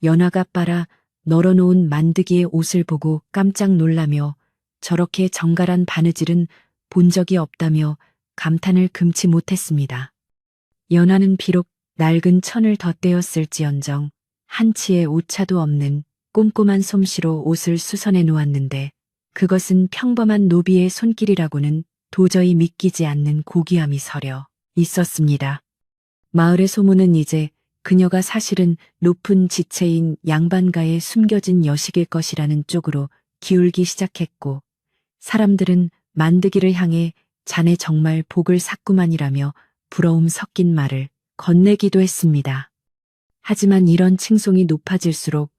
연화가 빨아 널어놓은 만드기의 옷을 보고 깜짝 놀라며 저렇게 정갈한 바느질은 본 적이 없다며 감탄을 금치 못했습니다. 연화는 비록 낡은 천을 덧대었을지언정 한치의 오차도 없는 꼼꼼한 솜씨로 옷을 수선해 놓았는데 그것은 평범한 노비의 손길이라고는 도저히 믿기지 않는 고귀함이 서려 있었습니다. 마을의 소문은 이제 그녀가 사실은 높은 지체인 양반가에 숨겨진 여식일 것이라는 쪽으로 기울기 시작했고 사람들은 만드기를 향해 자네 정말 복을 샀구만이라며 부러움 섞인 말을 건네기도 했습니다. 하지만 이런 칭송이 높아질수록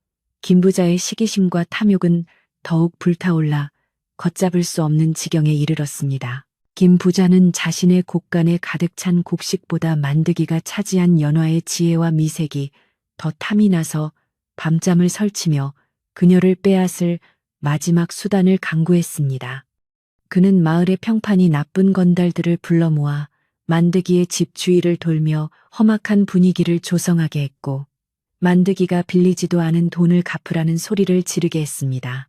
김부자의 시기심과 탐욕은 더욱 불타올라 걷잡을 수 없는 지경에 이르렀습니다. 김 부자는 자신의 곡간에 가득 찬 곡식보다 만드기가 차지한 연화의 지혜와 미색이 더 탐이 나서 밤잠을 설치며 그녀를 빼앗을 마지막 수단을 강구했습니다. 그는 마을의 평판이 나쁜 건달들을 불러 모아 만드기의 집 주위를 돌며 험악한 분위기를 조성하게 했고 만드기가 빌리지도 않은 돈을 갚으라는 소리를 지르게 했습니다.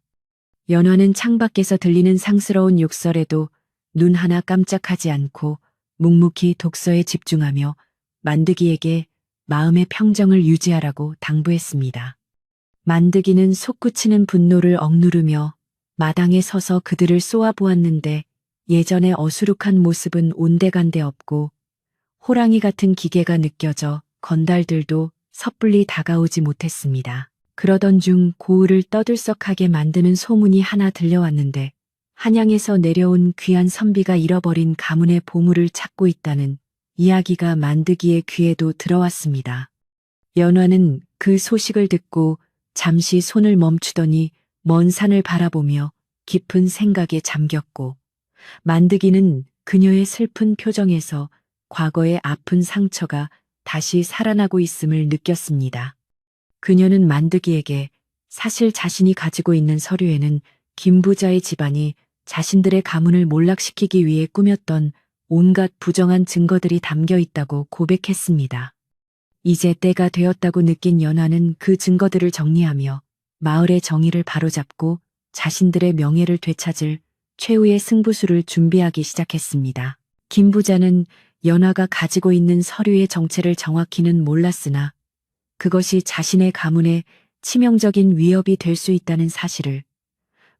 연화는 창밖에서 들리는 상스러운 욕설에도 눈 하나 깜짝하지 않고 묵묵히 독서에 집중하며 만드기에게 마음의 평정을 유지하라고 당부했습니다. 만드기는 솟구치는 분노를 억누르며 마당에 서서 그들을 쏘아보았는데 예전의 어수룩한 모습은 온데간데 없고 호랑이 같은 기계가 느껴져 건달들도 섣불리 다가오지 못했습니다. 그러던 중 고을을 떠들썩하게 만드는 소문이 하나 들려왔는데 한양에서 내려온 귀한 선비가 잃어버린 가문의 보물을 찾고 있다는 이야기가 만드기의 귀에도 들어왔습니다. 연화는 그 소식을 듣고 잠시 손을 멈추더니 먼 산을 바라보며 깊은 생각에 잠겼고 만드기는 그녀의 슬픈 표정에서 과거의 아픈 상처가 다시 살아나고 있음을 느꼈습니다. 그녀는 만드기에게 사실 자신이 가지고 있는 서류에는 김부자의 집안이 자신들의 가문을 몰락시키기 위해 꾸몄던 온갖 부정한 증거들이 담겨 있다고 고백했습니다. 이제 때가 되었다고 느낀 연화는 그 증거들을 정리하며 마을의 정의를 바로잡고 자신들의 명예를 되찾을 최후의 승부수를 준비하기 시작했습니다. 김 부자는 연화가 가지고 있는 서류의 정체를 정확히는 몰랐으나 그것이 자신의 가문에 치명적인 위협이 될 수 있다는 사실을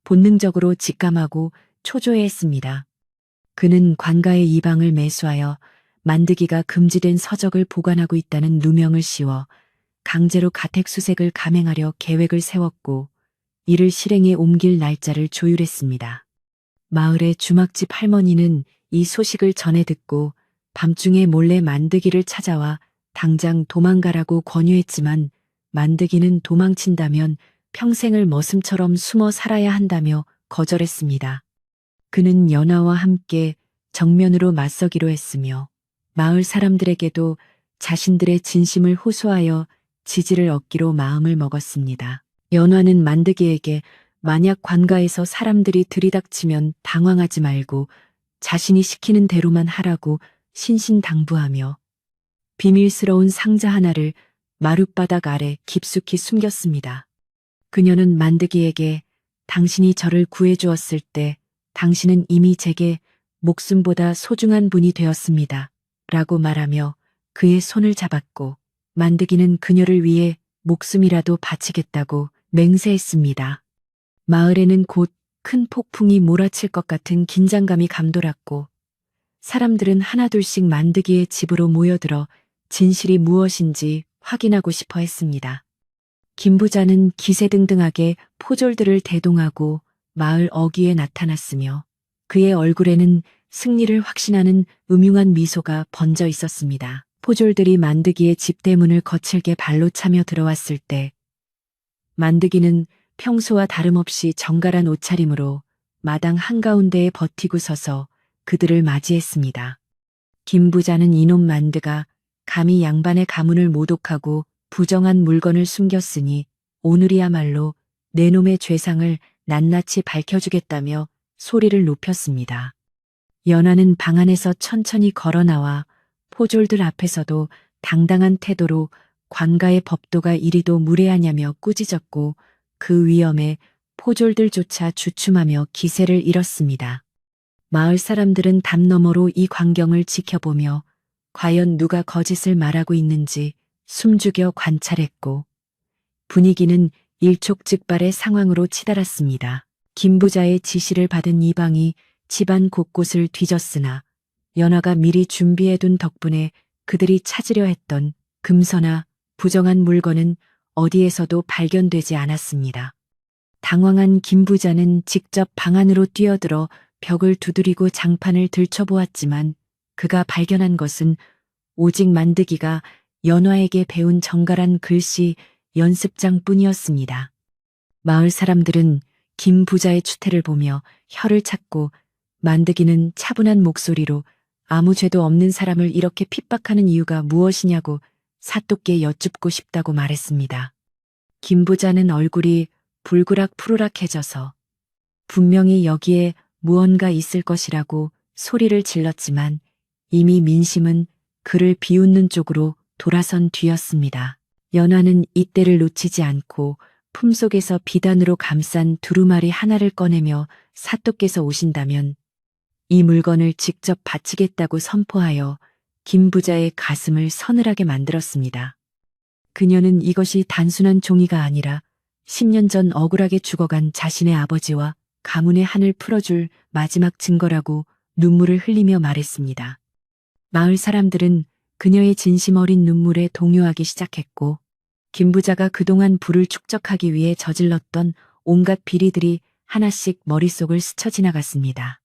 본능적으로 직감하고 초조해했습니다. 그는 관가의 이방을 매수하여 만드기가 금지된 서적을 보관하고 있다는 누명을 씌워 강제로 가택수색을 감행하려 계획을 세웠고 이를 실행에 옮길 날짜를 조율했습니다. 마을의 주막집 할머니는 이 소식을 전해 듣고 밤중에 몰래 만드기를 찾아와 당장 도망가라고 권유했지만 만드기는 도망친다면 평생을 머슴처럼 숨어 살아야 한다며 거절했습니다. 그는 연화와 함께 정면으로 맞서기로 했으며 마을 사람들에게도 자신들의 진심을 호소하여 지지를 얻기로 마음을 먹었습니다. 연화는 만드기에게 만약 관가에서 사람들이 들이닥치면 당황하지 말고 자신이 시키는 대로만 하라고 신신당부하며 비밀스러운 상자 하나를 마룻바닥 아래 깊숙이 숨겼습니다. 그녀는 만드기에게 당신이 저를 구해주었을 때 당신은 이미 제게 목숨보다 소중한 분이 되었습니다. 라고 말하며 그의 손을 잡았고 만드기는 그녀를 위해 목숨이라도 바치겠다고 맹세했습니다. 마을에는 곧 큰 폭풍이 몰아칠 것 같은 긴장감이 감돌았고 사람들은 하나둘씩 만드기의 집으로 모여들어 진실이 무엇인지 확인하고 싶어 했습니다. 김 부자는 기세등등하게 포졸들을 대동하고 마을 어귀에 나타났으며 그의 얼굴에는 승리를 확신하는 음흉한 미소가 번져 있었습니다. 포졸들이 만드기의 집 대문을 거칠게 발로 차며 들어왔을 때 만드기는 평소와 다름없이 정갈한 옷차림으로 마당 한가운데에 버티고 서서 그들을 맞이했습니다. 김 부자는 이놈 만드가 감히 양반의 가문을 모독하고 부정한 물건을 숨겼으니 오늘이야말로 내 놈의 죄상을 낱낱이 밝혀주겠다며 소리를 높였습니다. 연하는 방 안에서 천천히 걸어 나와 포졸들 앞에서도 당당한 태도로 관가의 법도가 이리도 무례하냐며 꾸짖었고 그 위엄에 포졸들조차 주춤하며 기세를 잃었습니다. 마을 사람들은 담 너머로 이 광경을 지켜보며 과연 누가 거짓을 말하고 있는지 숨죽여 관찰했고 분위기는 일촉즉발의 상황으로 치달았습니다. 김 부자의 지시를 받은 이방이 집안 곳곳을 뒤졌으나 연화가 미리 준비해둔 덕분에 그들이 찾으려 했던 금서나 부정한 물건은 어디에서도 발견되지 않았습니다. 당황한 김 부자는 직접 방 안으로 뛰어들어 벽을 두드리고 장판을 들춰보았지만 그가 발견한 것은 오직 만드기가 연화에게 배운 정갈한 글씨 연습장뿐이었습니다. 마을 사람들은 김 부자의 추태를 보며 혀를 찾고 만드기는 차분한 목소리로 아무 죄도 없는 사람을 이렇게 핍박하는 이유가 무엇이냐고 사또께 여쭙고 싶다고 말했습니다. 김 부자는 얼굴이 불그락푸르락해져서 분명히 여기에 무언가 있을 것이라고 소리를 질렀지만 이미 민심은 그를 비웃는 쪽으로 돌아선 뒤였습니다. 연화는 이때를 놓치지 않고 품속에서 비단으로 감싼 두루마리 하나를 꺼내며 사또께서 오신다면 이 물건을 직접 바치겠다고 선포하여 김 부자의 가슴을 서늘하게 만들었습니다. 그녀는 이것이 단순한 종이가 아니라 10년 전 억울하게 죽어간 자신의 아버지와 가문의 한을 풀어줄 마지막 증거라고 눈물을 흘리며 말했습니다. 마을 사람들은 그녀의 진심 어린 눈물에 동요하기 시작했고 김 부자가 그동안 부를 축적하기 위해 저질렀던 온갖 비리들이 하나씩 머릿속을 스쳐 지나갔습니다.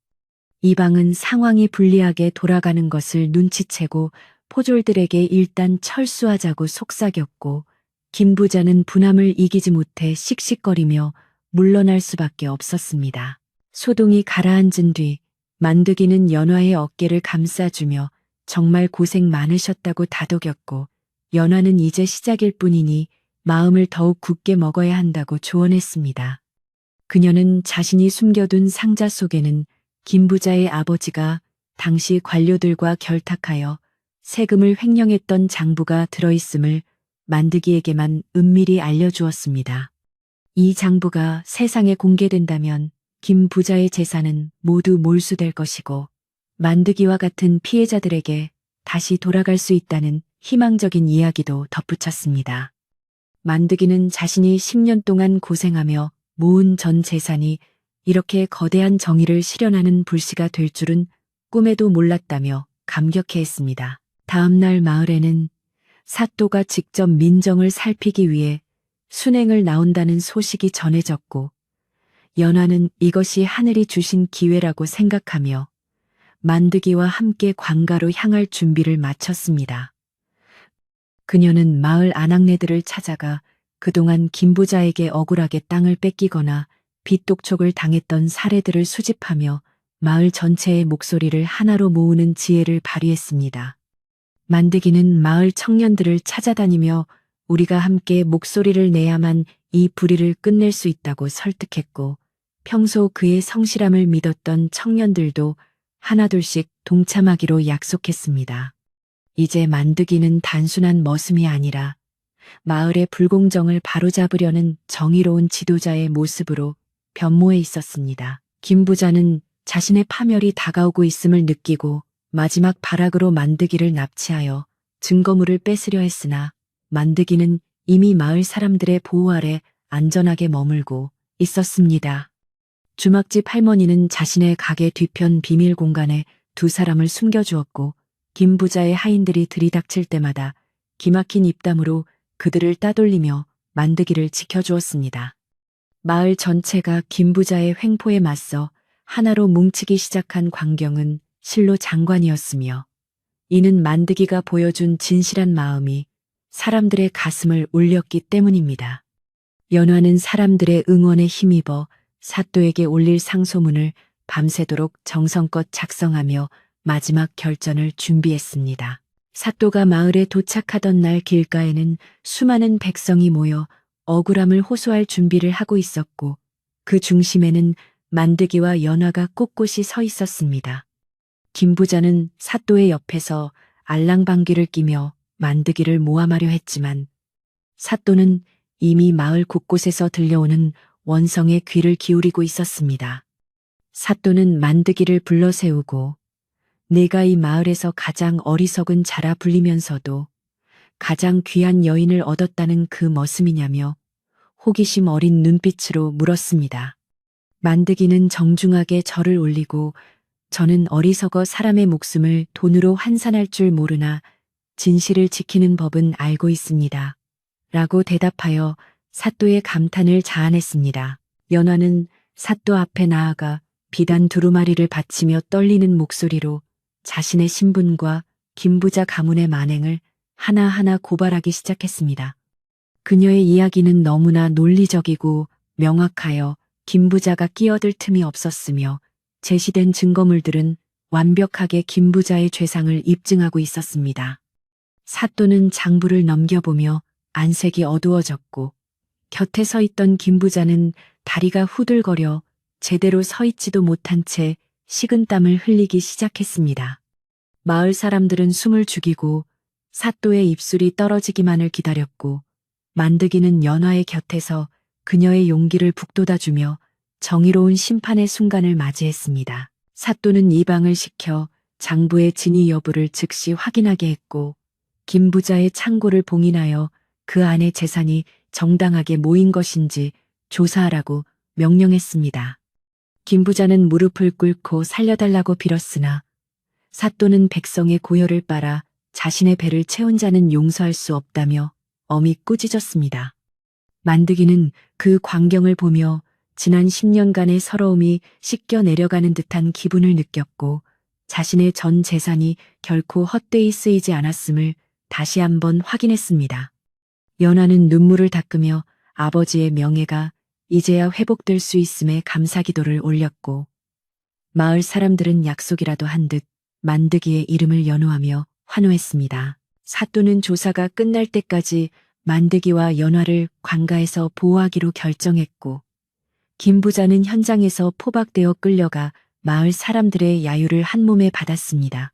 이방은 상황이 불리하게 돌아가는 것을 눈치채고 포졸들에게 일단 철수하자고 속삭였고 김 부자는 분함을 이기지 못해 씩씩거리며 물러날 수밖에 없었습니다. 소동이 가라앉은 뒤 만드기는 연화의 어깨를 감싸주며 정말 고생 많으셨다고 다독였고 연화는 이제 시작일 뿐이니 마음을 더욱 굳게 먹어야 한다고 조언했습니다. 그녀는 자신이 숨겨둔 상자 속에는 김 부자의 아버지가 당시 관료들과 결탁하여 세금을 횡령했던 장부가 들어있음을 만드기에게만 은밀히 알려주었습니다. 이 장부가 세상에 공개된다면 김 부자의 재산은 모두 몰수될 것이고 만드기와 같은 피해자들에게 다시 돌아갈 수 있다는 희망적인 이야기도 덧붙였습니다. 만드기는 자신이 10년 동안 고생하며 모은 전 재산이 이렇게 거대한 정의를 실현하는 불씨가 될 줄은 꿈에도 몰랐다며 감격해했습니다. 다음 날 마을에는 사또가 직접 민정을 살피기 위해 순행을 나온다는 소식이 전해졌고 연화는 이것이 하늘이 주신 기회라고 생각하며 만드기와 함께 관가로 향할 준비를 마쳤습니다. 그녀는 마을 아낙네들을 찾아가 그동안 김 부자에게 억울하게 땅을 뺏기거나 빚독촉을 당했던 사례들을 수집하며 마을 전체의 목소리를 하나로 모으는 지혜를 발휘했습니다. 만드기는 마을 청년들을 찾아다니며 우리가 함께 목소리를 내야만 이 불의를 끝낼 수 있다고 설득했고 평소 그의 성실함을 믿었던 청년들도 하나둘씩 동참하기로 약속했습니다. 이제 만드기는 단순한 머슴이 아니라 마을의 불공정을 바로잡으려는 정의로운 지도자의 모습으로 변모해 있었습니다. 김 부자는 자신의 파멸이 다가오고 있음을 느끼고 마지막 발악으로 만드기를 납치하여 증거물을 뺏으려 했으나 만드기는 이미 마을 사람들의 보호 아래 안전하게 머물고 있었습니다. 주막집 할머니는 자신의 가게 뒤편 비밀 공간에 두 사람을 숨겨주었고 김 부자의 하인들이 들이닥칠 때마다 기막힌 입담으로 그들을 따돌리며 만드기를 지켜주었습니다. 마을 전체가 김 부자의 횡포에 맞서 하나로 뭉치기 시작한 광경은 실로 장관이었으며 이는 만드기가 보여준 진실한 마음이 사람들의 가슴을 울렸기 때문입니다. 연화는 사람들의 응원에 힘입어 사또에게 올릴 상소문을 밤새도록 정성껏 작성하며 마지막 결전을 준비했습니다. 사또가 마을에 도착하던 날 길가에는 수많은 백성이 모여 억울함을 호소할 준비를 하고 있었고 그 중심에는 만드기와 연화가 꼿꼿이 서 있었습니다. 김 부자는 사또의 옆에서 알랑방귀를 끼며 만드기를 모함하려 했지만 사또는 이미 마을 곳곳에서 들려오는 원성의 귀를 기울이고 있었습니다. 사또는 만드기를 불러 세우고 내가 이 마을에서 가장 어리석은 자라 불리면서도 가장 귀한 여인을 얻었다는 그 머슴이냐며 호기심 어린 눈빛으로 물었습니다. 만드기는 정중하게 절을 올리고 저는 어리석어 사람의 목숨을 돈으로 환산할 줄 모르나 진실을 지키는 법은 알고 있습니다. 라고 대답하여 사또의 감탄을 자아냈습니다. 연화는 사또 앞에 나아가 비단 두루마리를 받치며 떨리는 목소리로 자신의 신분과 김부자 가문의 만행을 하나하나 고발하기 시작했습니다. 그녀의 이야기는 너무나 논리적이고 명확하여 김부자가 끼어들 틈이 없었으며 제시된 증거물들은 완벽하게 김부자의 죄상을 입증하고 있었습니다. 사또는 장부를 넘겨보며 안색이 어두워졌고 곁에 서 있던 김부자는 다리가 후들거려 제대로 서 있지도 못한 채 식은땀을 흘리기 시작했습니다. 마을 사람들은 숨을 죽이고 사또의 입술이 떨어지기만을 기다렸고 만드기는 연화의 곁에서 그녀의 용기를 북돋아주며 정의로운 심판의 순간을 맞이했습니다. 사또는 이방을 시켜 장부의 진위 여부를 즉시 확인하게 했고 김 부자의 창고를 봉인하여 그 안에 재산이 정당하게 모인 것인지 조사하라고 명령했습니다. 김 부자는 무릎을 꿇고 살려달라고 빌었으나 사또는 백성의 고열을 빨아 자신의 배를 채운 자는 용서할 수 없다며 엄히 꾸짖었습니다. 만드기는 그 광경을 보며 지난 10년간의 서러움이 씻겨 내려가는 듯한 기분을 느꼈고 자신의 전 재산이 결코 헛되이 쓰이지 않았음을 다시 한번 확인했습니다. 연화는 눈물을 닦으며 아버지의 명예가 이제야 회복될 수 있음에 감사기도를 올렸고 마을 사람들은 약속이라도 한 듯 만드기의 이름을 연호하며 환호했습니다. 사또는 조사가 끝날 때까지 만드기와 연화를 관가에서 보호하기로 결정했고 김 부자는 현장에서 포박되어 끌려가 마을 사람들의 야유를 한몸에 받았습니다.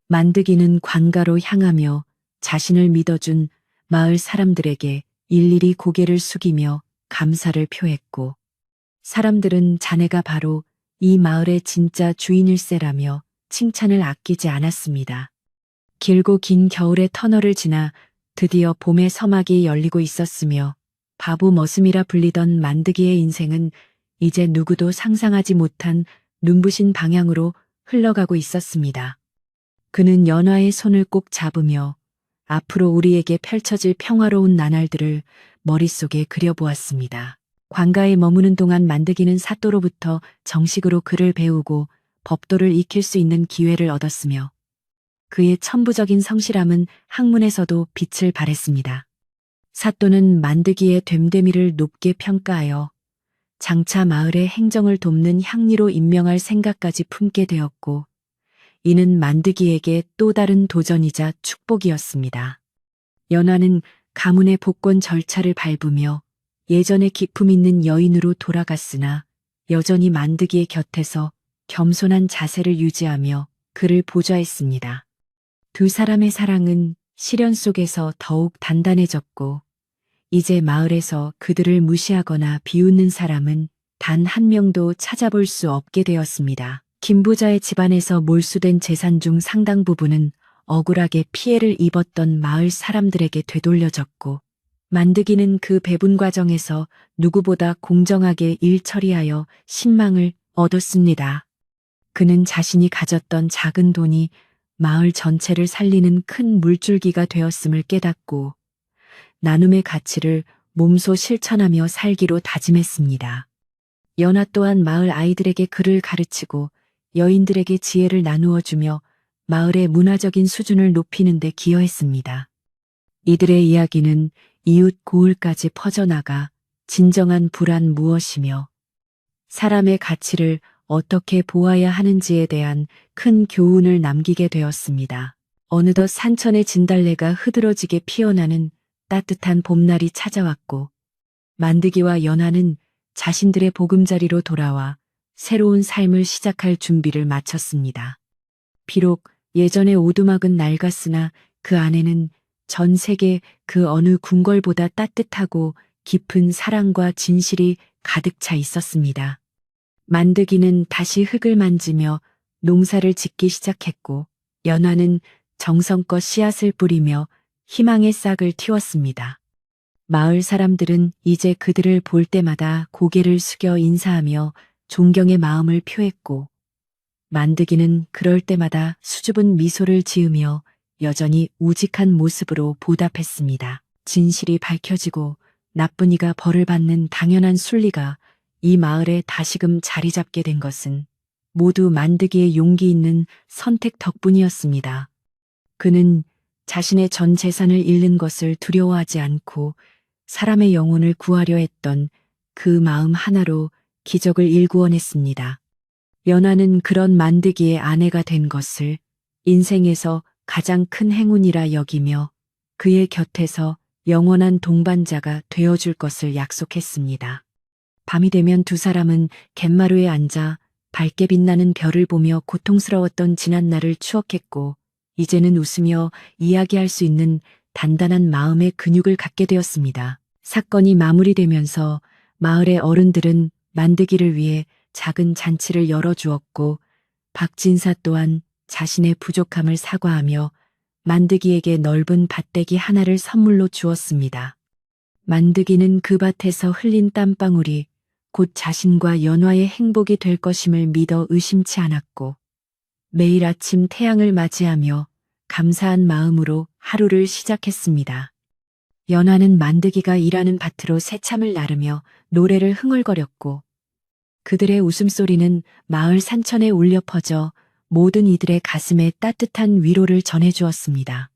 만드기는 관가로 향하며 자신을 믿어준 마을 사람들에게 일일이 고개를 숙이며 감사를 표했고 사람들은 자네가 바로 이 마을의 진짜 주인일세라며 칭찬을 아끼지 않았습니다. 길고 긴 겨울의 터널을 지나 드디어 봄의 서막이 열리고 있었으며 바보 머슴이라 불리던 만드기의 인생은 이제 누구도 상상하지 못한 눈부신 방향으로 흘러가고 있었습니다. 그는 연화의 손을 꼭 잡으며 앞으로 우리에게 펼쳐질 평화로운 나날들을 머릿속에 그려보았습니다. 관가에 머무는 동안 만드기는 사또로부터 정식으로 글을 배우고 법도를 익힐 수 있는 기회를 얻었으며 그의 천부적인 성실함은 학문에서도 빛을 발했습니다. 사또는 만드기의 됨됨이를 높게 평가하여 장차 마을의 행정을 돕는 향리로 임명할 생각까지 품게 되었고 이는 만드기에게 또 다른 도전이자 축복이었습니다. 연화는 가문의 복권 절차를 밟으며 예전의 기품 있는 여인으로 돌아갔으나 여전히 만드기의 곁에서 겸손한 자세를 유지하며 그를 보좌했습니다. 두 사람의 사랑은 시련 속에서 더욱 단단해졌고 이제 마을에서 그들을 무시하거나 비웃는 사람은 단 한 명도 찾아볼 수 없게 되었습니다. 김 부자의 집안에서 몰수된 재산 중 상당 부분은 억울하게 피해를 입었던 마을 사람들에게 되돌려졌고 만드기는 그 배분 과정에서 누구보다 공정하게 일 처리하여 신망을 얻었습니다. 그는 자신이 가졌던 작은 돈이 마을 전체를 살리는 큰 물줄기가 되었음을 깨닫고 나눔의 가치를 몸소 실천하며 살기로 다짐했습니다. 연화 또한 마을 아이들에게 글을 가르치고 여인들에게 지혜를 나누어 주며 마을의 문화적인 수준을 높이는 데 기여했습니다. 이들의 이야기는 이웃 고을까지 퍼져나가 진정한 부란 무엇이며 사람의 가치를 어떻게 보아야 하는지에 대한 큰 교훈을 남기게 되었습니다. 어느덧 산천의 진달래가 흐드러지게 피어나는 따뜻한 봄날이 찾아왔고 만드기와 연하는 자신들의 보금자리로 돌아와 새로운 삶을 시작할 준비를 마쳤습니다. 비록 예전의 오두막은 낡았으나 그 안에는 전 세계 그 어느 궁궐보다 따뜻하고 깊은 사랑과 진실이 가득 차 있었습니다. 만드기는 다시 흙을 만지며 농사를 짓기 시작했고 연화는 정성껏 씨앗을 뿌리며 희망의 싹을 틔웠습니다. 마을 사람들은 이제 그들을 볼 때마다 고개를 숙여 인사하며 존경의 마음을 표했고 만드기는 그럴 때마다 수줍은 미소를 지으며 여전히 우직한 모습으로 보답했습니다. 진실이 밝혀지고 나쁜 이가 벌을 받는 당연한 순리가 이 마을에 다시금 자리 잡게 된 것은 모두 만드기의 용기 있는 선택 덕분이었습니다. 그는 자신의 전 재산을 잃는 것을 두려워하지 않고 사람의 영혼을 구하려 했던 그 마음 하나로 기적을 일구어냈습니다. 연하는 그런 만드기의 아내가 된 것을 인생에서 가장 큰 행운이라 여기며 그의 곁에서 영원한 동반자가 되어줄 것을 약속했습니다. 밤이 되면 두 사람은 갯마루에 앉아 밝게 빛나는 별을 보며 고통스러웠던 지난날을 추억했고 이제는 웃으며 이야기할 수 있는 단단한 마음의 근육을 갖게 되었습니다. 사건이 마무리되면서 마을의 어른들은 만드기를 위해 작은 잔치를 열어주었고 박진사 또한 자신의 부족함을 사과하며 만드기에게 넓은 밭대기 하나를 선물로 주었습니다. 만드기는 그 밭에서 흘린 땀방울이 곧 자신과 연화의 행복이 될 것임을 믿어 의심치 않았고 매일 아침 태양을 맞이하며 감사한 마음으로 하루를 시작했습니다. 연화는 만드기가 일하는 밭으로 새참을 나르며 노래를 흥얼거렸고 그들의 웃음소리는 마을 산천에 울려 퍼져 모든 이들의 가슴에 따뜻한 위로를 전해주었습니다.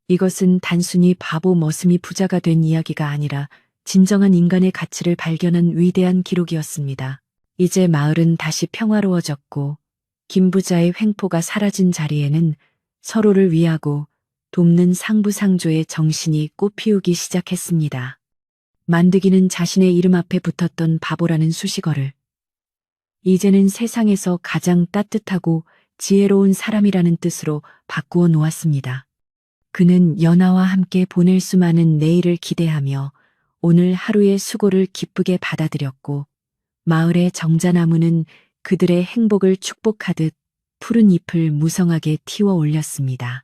이것은 단순히 바보 머슴이 부자가 된 이야기가 아니라 진정한 인간의 가치를 발견한 위대한 기록이었습니다. 이제 마을은 다시 평화로워졌고 김부자의 횡포가 사라진 자리에는 서로를 위하고 돕는 상부상조의 정신이 꽃피우기 시작했습니다. 만드기는 자신의 이름 앞에 붙었던 바보라는 수식어를 이제는 세상에서 가장 따뜻하고 지혜로운 사람이라는 뜻으로 바꾸어 놓았습니다. 그는 연하와 함께 보낼 수많은 내일을 기대하며 오늘 하루의 수고를 기쁘게 받아들였고 마을의 정자나무는 그들의 행복을 축복하듯 푸른 잎을 무성하게 틔워 올렸습니다.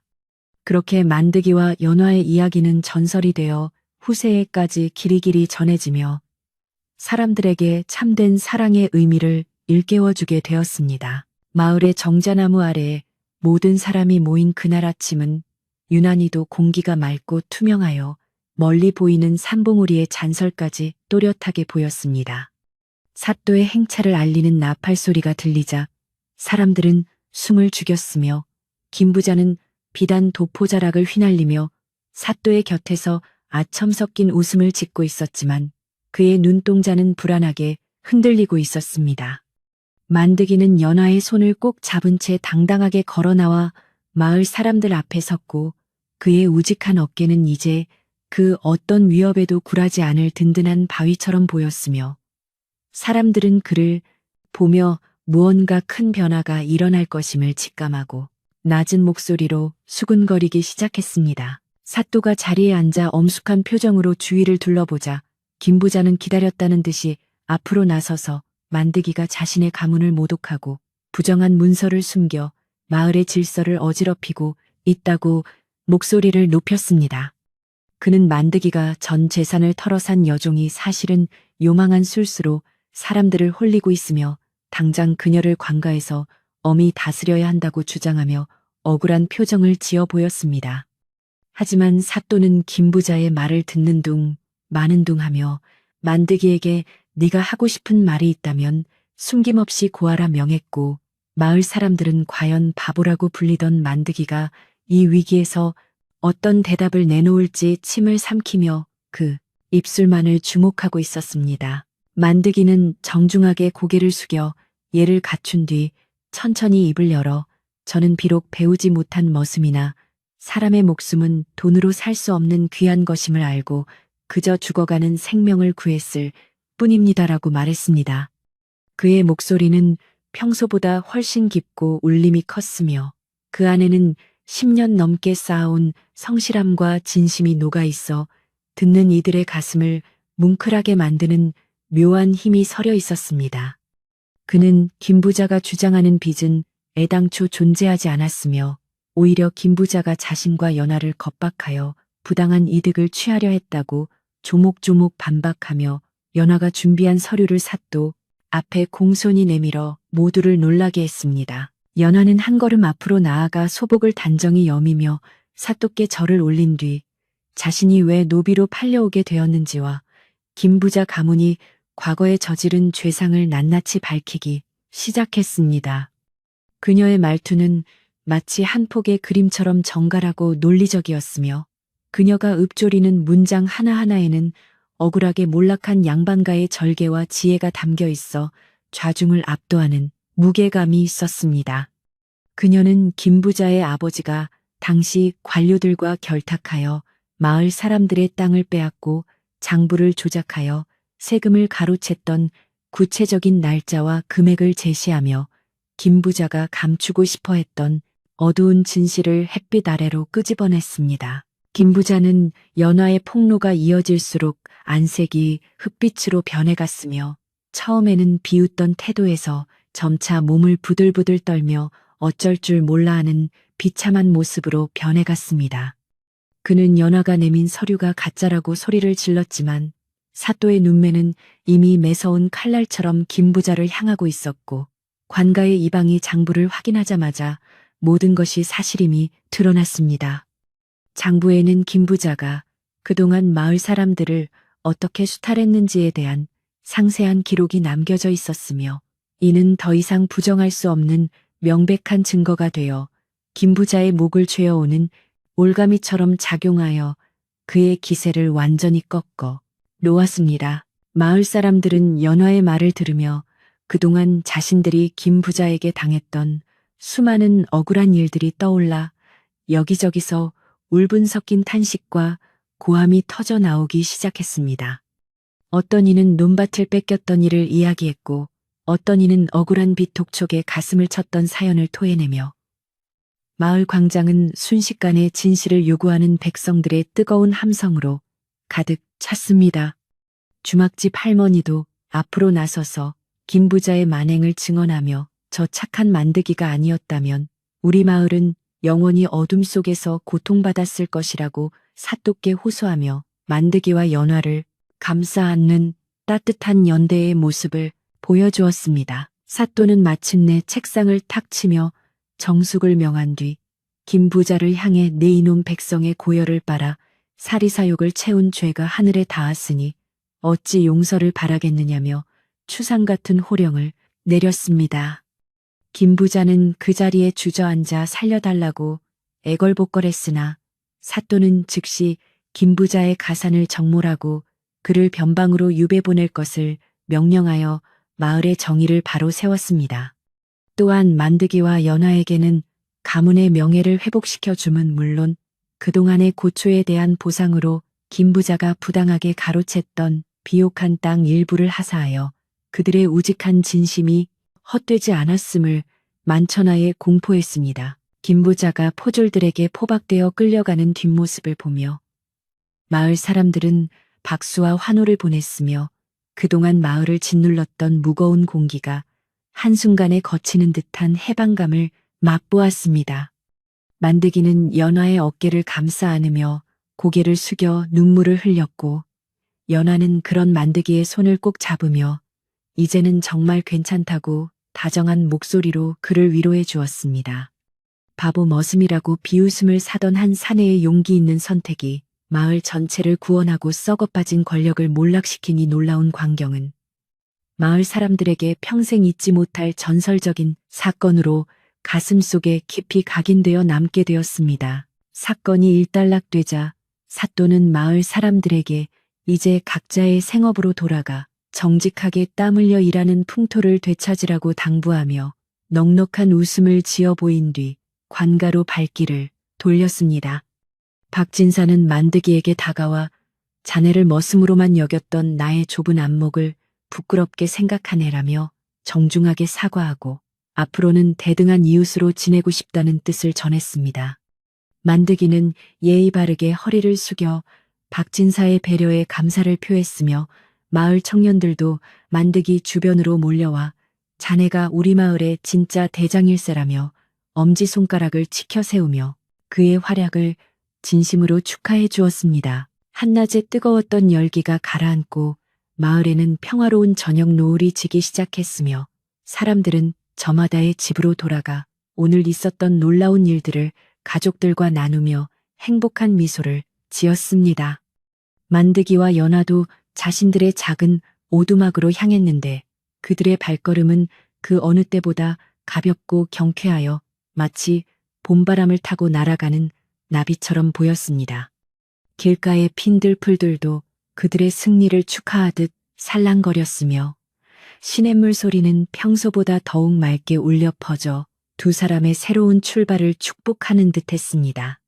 그렇게 만드기와 연화의 이야기는 전설이 되어 후세에까지 길이길이 전해지며 사람들에게 참된 사랑의 의미를 일깨워주게 되었습니다. 마을의 정자나무 아래에 모든 사람이 모인 그날 아침은 유난히도 공기가 맑고 투명하여 멀리 보이는 산봉우리의 잔설까지 또렷하게 보였습니다. 사또의 행차를 알리는 나팔 소리가 들리자 사람들은 숨을 죽였으며 김부자는 비단 도포자락을 휘날리며 사또의 곁에서 아첨 섞인 웃음을 짓고 있었지만 그의 눈동자는 불안하게 흔들리고 있었습니다. 만드기는 연화의 손을 꼭 잡은 채 당당하게 걸어 나와 마을 사람들 앞에 섰고 그의 우직한 어깨는 이제 그 어떤 위협에도 굴하지 않을 든든한 바위처럼 보였으며 사람들은 그를 보며 무언가 큰 변화가 일어날 것임을 직감하고 낮은 목소리로 수근거리기 시작했습니다. 사또가 자리에 앉아 엄숙한 표정으로 주위를 둘러보자 김부자는 기다렸다는 듯이 앞으로 나서서 만드기가 자신의 가문을 모독하고 부정한 문서를 숨겨 마을의 질서를 어지럽히고 있다고 목소리를 높였습니다. 그는 만드기가 전 재산을 털어산 여종이 사실은 요망한 술수로 사람들을 홀리고 있으며 당장 그녀를 관가에서 엄히 다스려야 한다고 주장하며 억울한 표정을 지어 보였습니다. 하지만 사또는 김부자의 말을 듣는 둥 마는 둥 하며 만드기에게 네가 하고 싶은 말이 있다면 숨김없이 고하라 명했고, 마을 사람들은 과연 바보라고 불리던 만드기가 이 위기에서 어떤 대답을 내놓을지 침을 삼키며 그 입술만을 주목하고 있었습니다. 만드기는 정중하게 고개를 숙여 예를 갖춘 뒤 천천히 입을 열어 저는 비록 배우지 못한 머슴이나 사람의 목숨은 돈으로 살 수 없는 귀한 것임을 알고 그저 죽어가는 생명을 구했을 뿐입니다라고 말했습니다. 그의 목소리는 평소보다 훨씬 깊고 울림이 컸으며 그 안에는 10년 넘게 쌓아온 성실함과 진심이 녹아있어 듣는 이들의 가슴을 뭉클하게 만드는 묘한 힘이 서려 있었습니다. 그는 김부자가 주장하는 빚은 애당초 존재하지 않았으며 오히려 김부자가 자신과 연하를 겁박하여 부당한 이득을 취하려 했다고 조목조목 반박하며 연하가 준비한 서류를 사또 앞에 공손히 내밀어 모두를 놀라게 했습니다. 연하는 한 걸음 앞으로 나아가 소복을 단정히 여미며 사또께 절을 올린 뒤 자신이 왜 노비로 팔려오게 되었는지와 김부자 가문이 과거에 저지른 죄상을 낱낱이 밝히기 시작했습니다. 그녀의 말투는 마치 한 폭의 그림처럼 정갈하고 논리적이었으며 그녀가 읊조리는 문장 하나하나에는 억울하게 몰락한 양반가의 절개와 지혜가 담겨 있어 좌중을 압도하는 무게감이 있었습니다. 그녀는 김부자의 아버지가 당시 관료들과 결탁하여 마을 사람들의 땅을 빼앗고 장부를 조작하여 세금을 가로챘던 구체적인 날짜와 금액을 제시하며 김부자가 감추고 싶어 했던 어두운 진실을 햇빛 아래로 끄집어냈습니다. 김부자는 연화의 폭로가 이어질수록 안색이 흑빛으로 변해갔으며 처음에는 비웃던 태도에서 점차 몸을 부들부들 떨며 어쩔 줄 몰라 하는 비참한 모습으로 변해갔습니다. 그는 연화가 내민 서류가 가짜라고 소리를 질렀지만 사또의 눈매는 이미 매서운 칼날처럼 김부자를 향하고 있었고 관가의 이방이 장부를 확인하자마자 모든 것이 사실임이 드러났습니다. 장부에는 김부자가 그동안 마을 사람들을 어떻게 수탈했는지에 대한 상세한 기록이 남겨져 있었으며 이는 더 이상 부정할 수 없는 명백한 증거가 되어 김부자의 목을 죄어오는 올가미처럼 작용하여 그의 기세를 완전히 꺾어 놓았습니다. 마을 사람들은 연화의 말을 들으며 그동안 자신들이 김부자에게 당했던 수많은 억울한 일들이 떠올라 여기저기서 울분 섞인 탄식과 고함이 터져 나오기 시작했습니다. 어떤 이는 논밭을 뺏겼던 일을 이야기했고 어떤 이는 억울한 빚 독촉에 가슴을 쳤던 사연을 토해내며 마을 광장은 순식간에 진실을 요구하는 백성들의 뜨거운 함성으로 가득 찼습니다. 주막집 할머니도 앞으로 나서서 김부자의 만행을 증언하며 저 착한 만드기가 아니었다면 우리 마을은 영원히 어둠 속에서 고통받았을 것이라고 사또께 호소하며 만드기와 연화를 감싸 안는 따뜻한 연대의 모습을 보여주었습니다. 사또는 마침내 책상을 탁 치며 정숙을 명한 뒤 김부자를 향해 내 이놈 백성의 고열을 빨아 사리사욕을 채운 죄가 하늘에 닿았으니 어찌 용서를 바라겠느냐며 추상 같은 호령을 내렸습니다. 김부자는 그 자리에 주저앉아 살려달라고 애걸복걸했으나 사또는 즉시 김부자의 가산을 정몰하고 그를 변방으로 유배 보낼 것을 명령하여 마을의 정의를 바로 세웠습니다. 또한 만드기와 연화에게는 가문의 명예를 회복시켜 줌은 물론 그동안의 고초에 대한 보상으로 김부자가 부당하게 가로챘던 비옥한 땅 일부를 하사하여 그들의 우직한 진심이 헛되지 않았음을 만천하에 공포했습니다. 김부자가 포졸들에게 포박되어 끌려가는 뒷모습을 보며 마을 사람들은 박수와 환호를 보냈으며 그동안 마을을 짓눌렀던 무거운 공기가 한순간에 거치는 듯한 해방감을 맛보았습니다. 만드기는 연화의 어깨를 감싸 안으며 고개를 숙여 눈물을 흘렸고 연화는 그런 만드기의 손을 꼭 잡으며 이제는 정말 괜찮다고 다정한 목소리로 그를 위로해 주었습니다. 바보 머슴이라고 비웃음을 사던 한 사내의 용기 있는 선택이 마을 전체를 구원하고 썩어빠진 권력을 몰락시킨 이 놀라운 광경은 마을 사람들에게 평생 잊지 못할 전설적인 사건으로 가슴속에 깊이 각인되어 남게 되었습니다. 사건이 일단락되자 사또는 마을 사람들에게 이제 각자의 생업으로 돌아가 정직하게 땀 흘려 일하는 풍토를 되찾으라고 당부하며 넉넉한 웃음을 지어 보인 뒤 관가로 발길을 돌렸습니다. 박진사는 만드기에게 다가와 자네를 머슴으로만 여겼던 나의 좁은 안목을 부끄럽게 생각한 애라며 정중하게 사과하고 앞으로는 대등한 이웃으로 지내고 싶다는 뜻을 전했습니다. 만드기는 예의 바르게 허리를 숙여 박진사의 배려에 감사를 표했으며 마을 청년들도 만드기 주변으로 몰려와 자네가 우리 마을의 진짜 대장일세라며 엄지손가락을 치켜 세우며 그의 활약을 진심으로 축하해 주었습니다. 한낮에 뜨거웠던 열기가 가라앉고 마을에는 평화로운 저녁 노을이 지기 시작했으며 사람들은 저마다의 집으로 돌아가 오늘 있었던 놀라운 일들을 가족들과 나누며 행복한 미소를 지었습니다. 만드기와 연화도 자신들의 작은 오두막으로 향했는데 그들의 발걸음은 그 어느 때보다 가볍고 경쾌하여 마치 봄바람을 타고 날아가는 나비처럼 보였습니다. 길가의 핀들풀들도 그들의 승리를 축하하듯 살랑거렸으며 시냇물 소리는 평소보다 더욱 맑게 울려 퍼져 두 사람의 새로운 출발을 축복하는 듯 했습니다.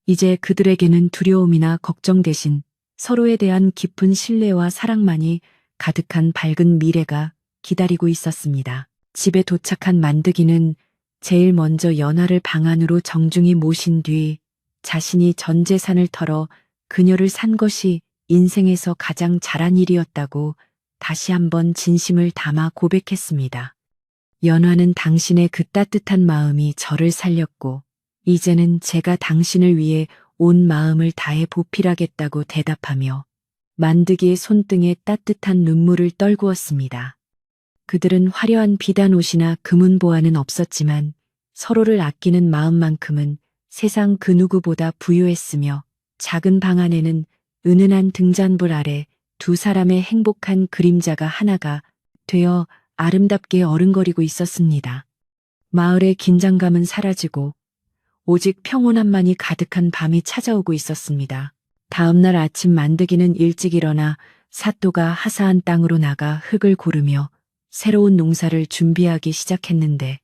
이제 그들에게는 두려움이나 걱정 대신 서로에 대한 깊은 신뢰와 사랑만이 가득한 밝은 미래가 기다리고 있었습니다. 집에 도착한 만드기는 제일 먼저 연화를 방 안으로 정중히 모신 뒤 자신이 전 재산을 털어 그녀를 산 것이 인생에서 가장 잘한 일이었다고 다시 한번 진심을 담아 고백했습니다. 연화는 당신의 그 따뜻한 마음이 저를 살렸고 이제는 제가 당신을 위해 온 마음을 다해 보필하겠다고 대답하며 만드기의 손등에 따뜻한 눈물을 떨구었습니다. 그들은 화려한 비단 옷이나 금은 보화는 없었지만 서로를 아끼는 마음만큼은 세상 그 누구보다 부유했으며 작은 방 안에는 은은한 등잔불 아래 두 사람의 행복한 그림자가 하나가 되어 아름답게 어른거리고 있었습니다. 마을의 긴장감은 사라지고 오직 평온함만이 가득한 밤이 찾아오고 있었습니다. 다음 날 아침 만드기는 일찍 일어나 사또가 하사한 땅으로 나가 흙을 고르며 새로운 농사를 준비하기 시작했는데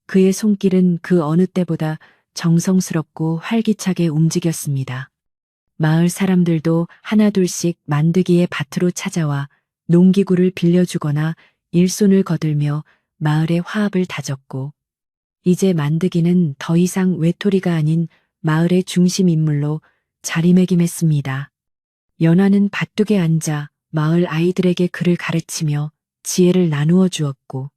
그의 손길은 그 어느 때보다 정성스럽고 활기차게 움직였습니다. 마을 사람들도 하나둘씩 만드기의 밭으로 찾아와 농기구를 빌려주거나 일손을 거들며 마을의 화합을 다졌고 이제 만드기는 더 이상 외톨이가 아닌 마을의 중심 인물로 자리매김했습니다. 연화는 밭둑에 앉아 마을 아이들에게 글을 가르치며 지혜를 나누어 주었고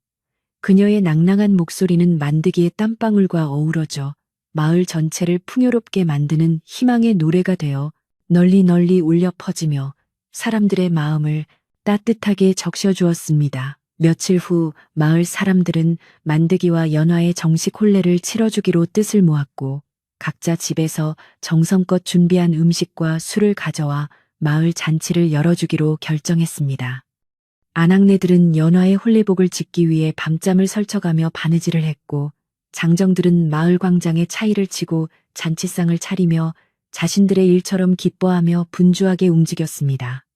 그녀의 낭낭한 목소리는 만드기의 땀방울과 어우러져 마을 전체를 풍요롭게 만드는 희망의 노래가 되어 널리 널리 울려 퍼지며 사람들의 마음을 따뜻하게 적셔주었습니다. 며칠 후 마을 사람들은 만드기와 연화의 정식 혼례를 치러주기로 뜻을 모았고 각자 집에서 정성껏 준비한 음식과 술을 가져와 마을 잔치를 열어주기로 결정했습니다. 아낙네들은 연화의 혼례복을 짓기 위해 밤잠을 설쳐가며 바느질을 했고 장정들은 마을 광장에 차이를 치고 잔치상을 차리며 자신들의 일처럼 기뻐하며 분주하게 움직였습니다.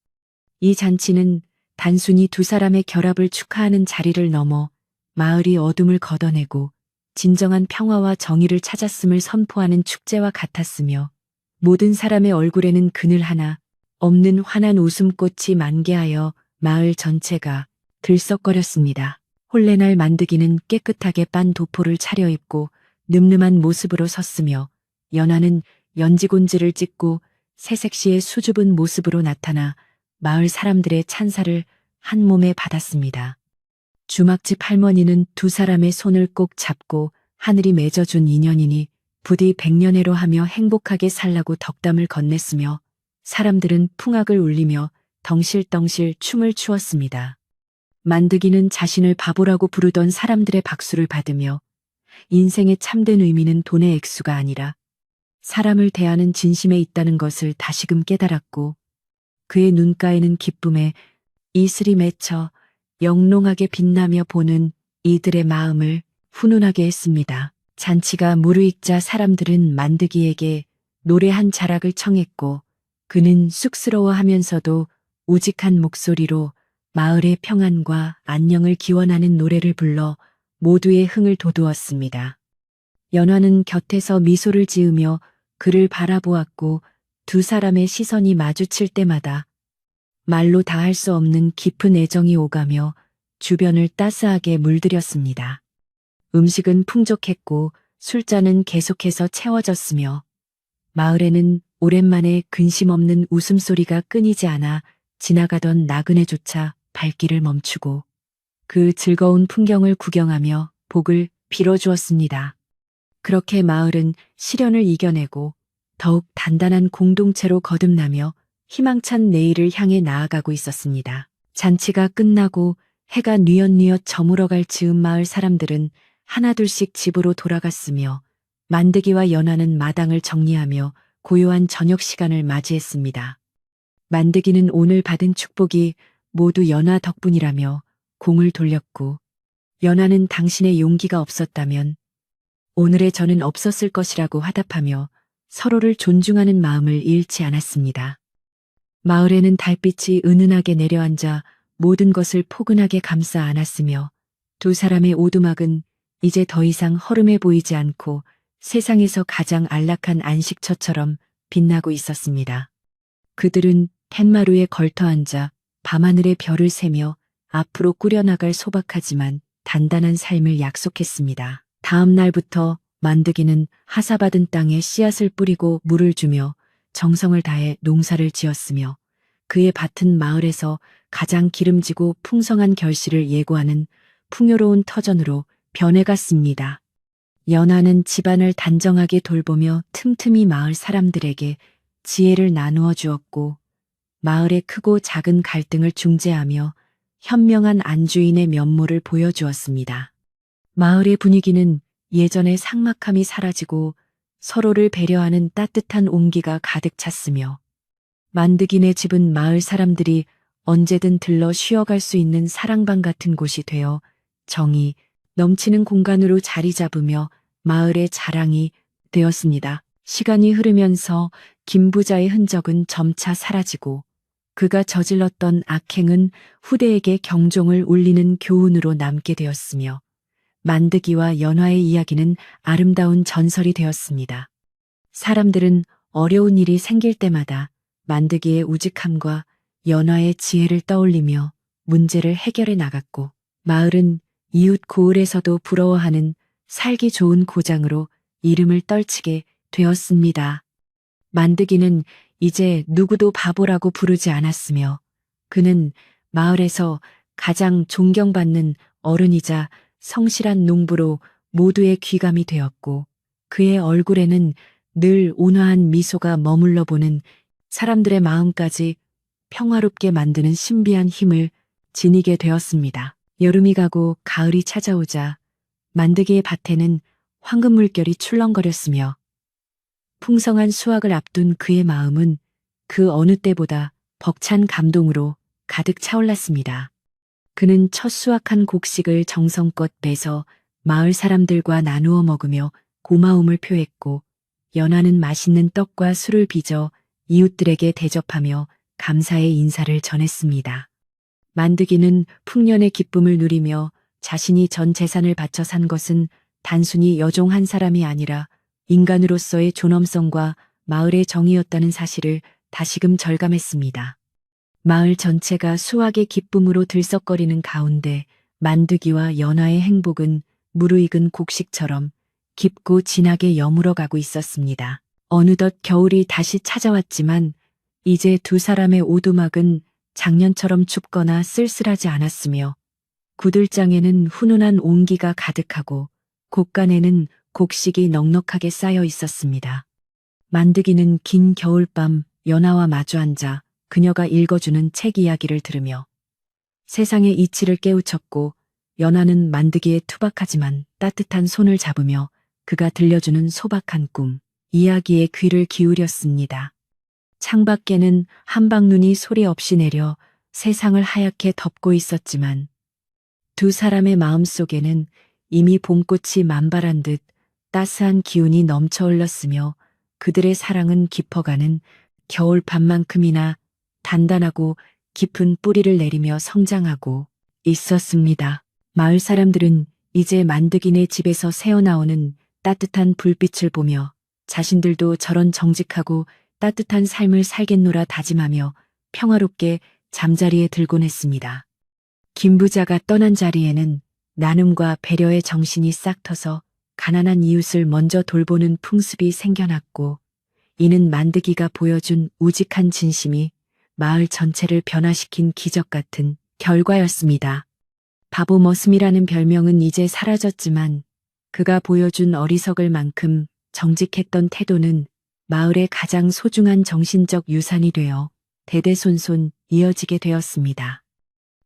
이 잔치는 단순히 두 사람의 결합을 축하하는 자리를 넘어 마을이 어둠을 걷어내고 진정한 평화와 정의를 찾았음을 선포하는 축제와 같았으며 모든 사람의 얼굴에는 그늘 하나 없는 환한 웃음꽃이 만개하여 마을 전체가 들썩거렸습니다. 혼례날 만드기는 깨끗하게 빤 도포를 차려입고 늠름한 모습으로 섰으며 연화는 연지곤지를 찍고 새색시의 수줍은 모습으로 나타나 마을 사람들의 찬사를 한 몸에 받았습니다. 주막집 할머니는 두 사람의 손을 꼭 잡고 하늘이 맺어준 인연이니 부디 백년해로 하며 행복하게 살라고 덕담을 건넸으며 사람들은 풍악을 울리며 덩실덩실 춤을 추었습니다. 만드기는 자신을 바보라고 부르던 사람들의 박수를 받으며 인생의 참된 의미는 돈의 액수가 아니라 사람을 대하는 진심에 있다는 것을 다시금 깨달았고 그의 눈가에는 기쁨의 이슬이 맺혀 영롱하게 빛나며 보는 이들의 마음을 훈훈하게 했습니다. 잔치가 무르익자 사람들은 만드기에게 노래 한 자락을 청했고 그는 쑥스러워하면서도 우직한 목소리로 마을의 평안과 안녕을 기원하는 노래를 불러 모두의 흥을 돋우었습니다. 연화는 곁에서 미소를 지으며 그를 바라보았고 두 사람의 시선이 마주칠 때마다 말로 다할 수 없는 깊은 애정이 오가며 주변을 따스하게 물들였습니다. 음식은 풍족했고 술잔은 계속해서 채워졌으며 마을에는 오랜만에 근심 없는 웃음소리가 끊이지 않아 지나가던 나그네조차 발길을 멈추고 그 즐거운 풍경을 구경하며 복을 빌어주었습니다. 그렇게 마을은 시련을 이겨내고 더욱 단단한 공동체로 거듭나며 희망찬 내일을 향해 나아가고 있었습니다. 잔치가 끝나고 해가 뉘엿뉘엿 저물어갈 즈음 마을 사람들은 하나둘씩 집으로 돌아갔으며 만드기와 연화는 마당을 정리하며 고요한 저녁 시간을 맞이했습니다. 만드기는 오늘 받은 축복이 모두 연화 덕분이라며 공을 돌렸고 연화는 당신의 용기가 없었다면 오늘의 저는 없었을 것이라고 화답하며 서로를 존중하는 마음을 잃지 않았습니다. 마을에는 달빛이 은은하게 내려앉아 모든 것을 포근하게 감싸 안았으며 두 사람의 오두막은 이제 더 이상 허름해 보이지 않고 세상에서 가장 안락한 안식처처럼 빛나고 있었습니다. 그들은 팻마루에 걸터 앉아 밤하늘의 별을 세며 앞으로 꾸려나갈 소박하지만 단단한 삶을 약속했습니다. 다음 날부터 만드기는 하사받은 땅에 씨앗을 뿌리고 물을 주며 정성을 다해 농사를 지었으며 그의 밭은 마을에서 가장 기름지고 풍성한 결실을 예고하는 풍요로운 터전으로 변해갔습니다. 연화는 집안을 단정하게 돌보며 틈틈이 마을 사람들에게 지혜를 나누어 주었고 마을의 크고 작은 갈등을 중재하며 현명한 안주인의 면모를 보여주었습니다. 마을의 분위기는 예전의 삭막함이 사라지고 서로를 배려하는 따뜻한 온기가 가득 찼으며 만드기네 집은 마을 사람들이 언제든 들러 쉬어갈 수 있는 사랑방 같은 곳이 되어 정이 넘치는 공간으로 자리 잡으며 마을의 자랑이 되었습니다. 시간이 흐르면서 김 부자의 흔적은 점차 사라지고 그가 저질렀던 악행은 후대에게 경종을 울리는 교훈으로 남게 되었으며 만드기와 연화의 이야기는 아름다운 전설이 되었습니다. 사람들은 어려운 일이 생길 때마다 만드기의 우직함과 연화의 지혜를 떠올리며 문제를 해결해 나갔고 마을은 이웃 고을에서도 부러워하는 살기 좋은 고장으로 이름을 떨치게 되었습니다. 만드기는 이제 누구도 바보라고 부르지 않았으며 그는 마을에서 가장 존경받는 어른이자 성실한 농부로 모두의 귀감이 되었고 그의 얼굴에는 늘 온화한 미소가 머물러 보는 사람들의 마음까지 평화롭게 만드는 신비한 힘을 지니게 되었습니다. 여름이 가고 가을이 찾아오자 만드기의 밭에는 황금 물결이 출렁거렸으며 풍성한 수확을 앞둔 그의 마음은 그 어느 때보다 벅찬 감동으로 가득 차올랐습니다. 그는 첫 수확한 곡식을 정성껏 베서 마을 사람들과 나누어 먹으며 고마움을 표했고 연화는 맛있는 떡과 술을 빚어 이웃들에게 대접하며 감사의 인사를 전했습니다. 만드기는 풍년의 기쁨을 누리며 자신이 전 재산을 바쳐 산 것은 단순히 여종 한 사람이 아니라 인간으로서의 존엄성과 마을의 정의였다는 사실을 다시금 절감했습니다. 마을 전체가 수확의 기쁨으로 들썩거리는 가운데 만드기와 연화의 행복은 무르익은 곡식처럼 깊고 진하게 여물어 가고 있었습니다. 어느덧 겨울이 다시 찾아왔지만 이제 두 사람의 오두막은 작년처럼 춥거나 쓸쓸하지 않았으며 구들장에는 훈훈한 온기가 가득하고 곳간에는 곡식이 넉넉하게 쌓여 있었습니다. 만드기는 긴 겨울밤 연하와 마주 앉아 그녀가 읽어주는 책 이야기를 들으며 세상의 이치를 깨우쳤고, 연하는 만드기의 투박하지만 따뜻한 손을 잡으며 그가 들려주는 소박한 꿈, 이야기에 귀를 기울였습니다. 창밖에는 한방눈이 소리 없이 내려 세상을 하얗게 덮고 있었지만 두 사람의 마음속에는 이미 봄꽃이 만발한 듯 따스한 기운이 넘쳐 흘렀으며 그들의 사랑은 깊어가는 겨울 밤만큼이나 단단하고 깊은 뿌리를 내리며 성장하고 있었습니다. 마을 사람들은 이제 만드기네 집에서 새어나오는 따뜻한 불빛을 보며 자신들도 저런 정직하고 따뜻한 삶을 살겠노라 다짐하며 평화롭게 잠자리에 들곤 했습니다. 김 부자가 떠난 자리에는 나눔과 배려의 정신이 싹 터서 가난한 이웃을 먼저 돌보는 풍습이 생겨났고, 이는 만드기가 보여준 우직한 진심이 마을 전체를 변화시킨 기적 같은 결과였습니다. 바보 머슴이라는 별명은 이제 사라졌지만 그가 보여준 어리석을 만큼 정직했던 태도는 마을의 가장 소중한 정신적 유산이 되어 대대손손 이어지게 되었습니다.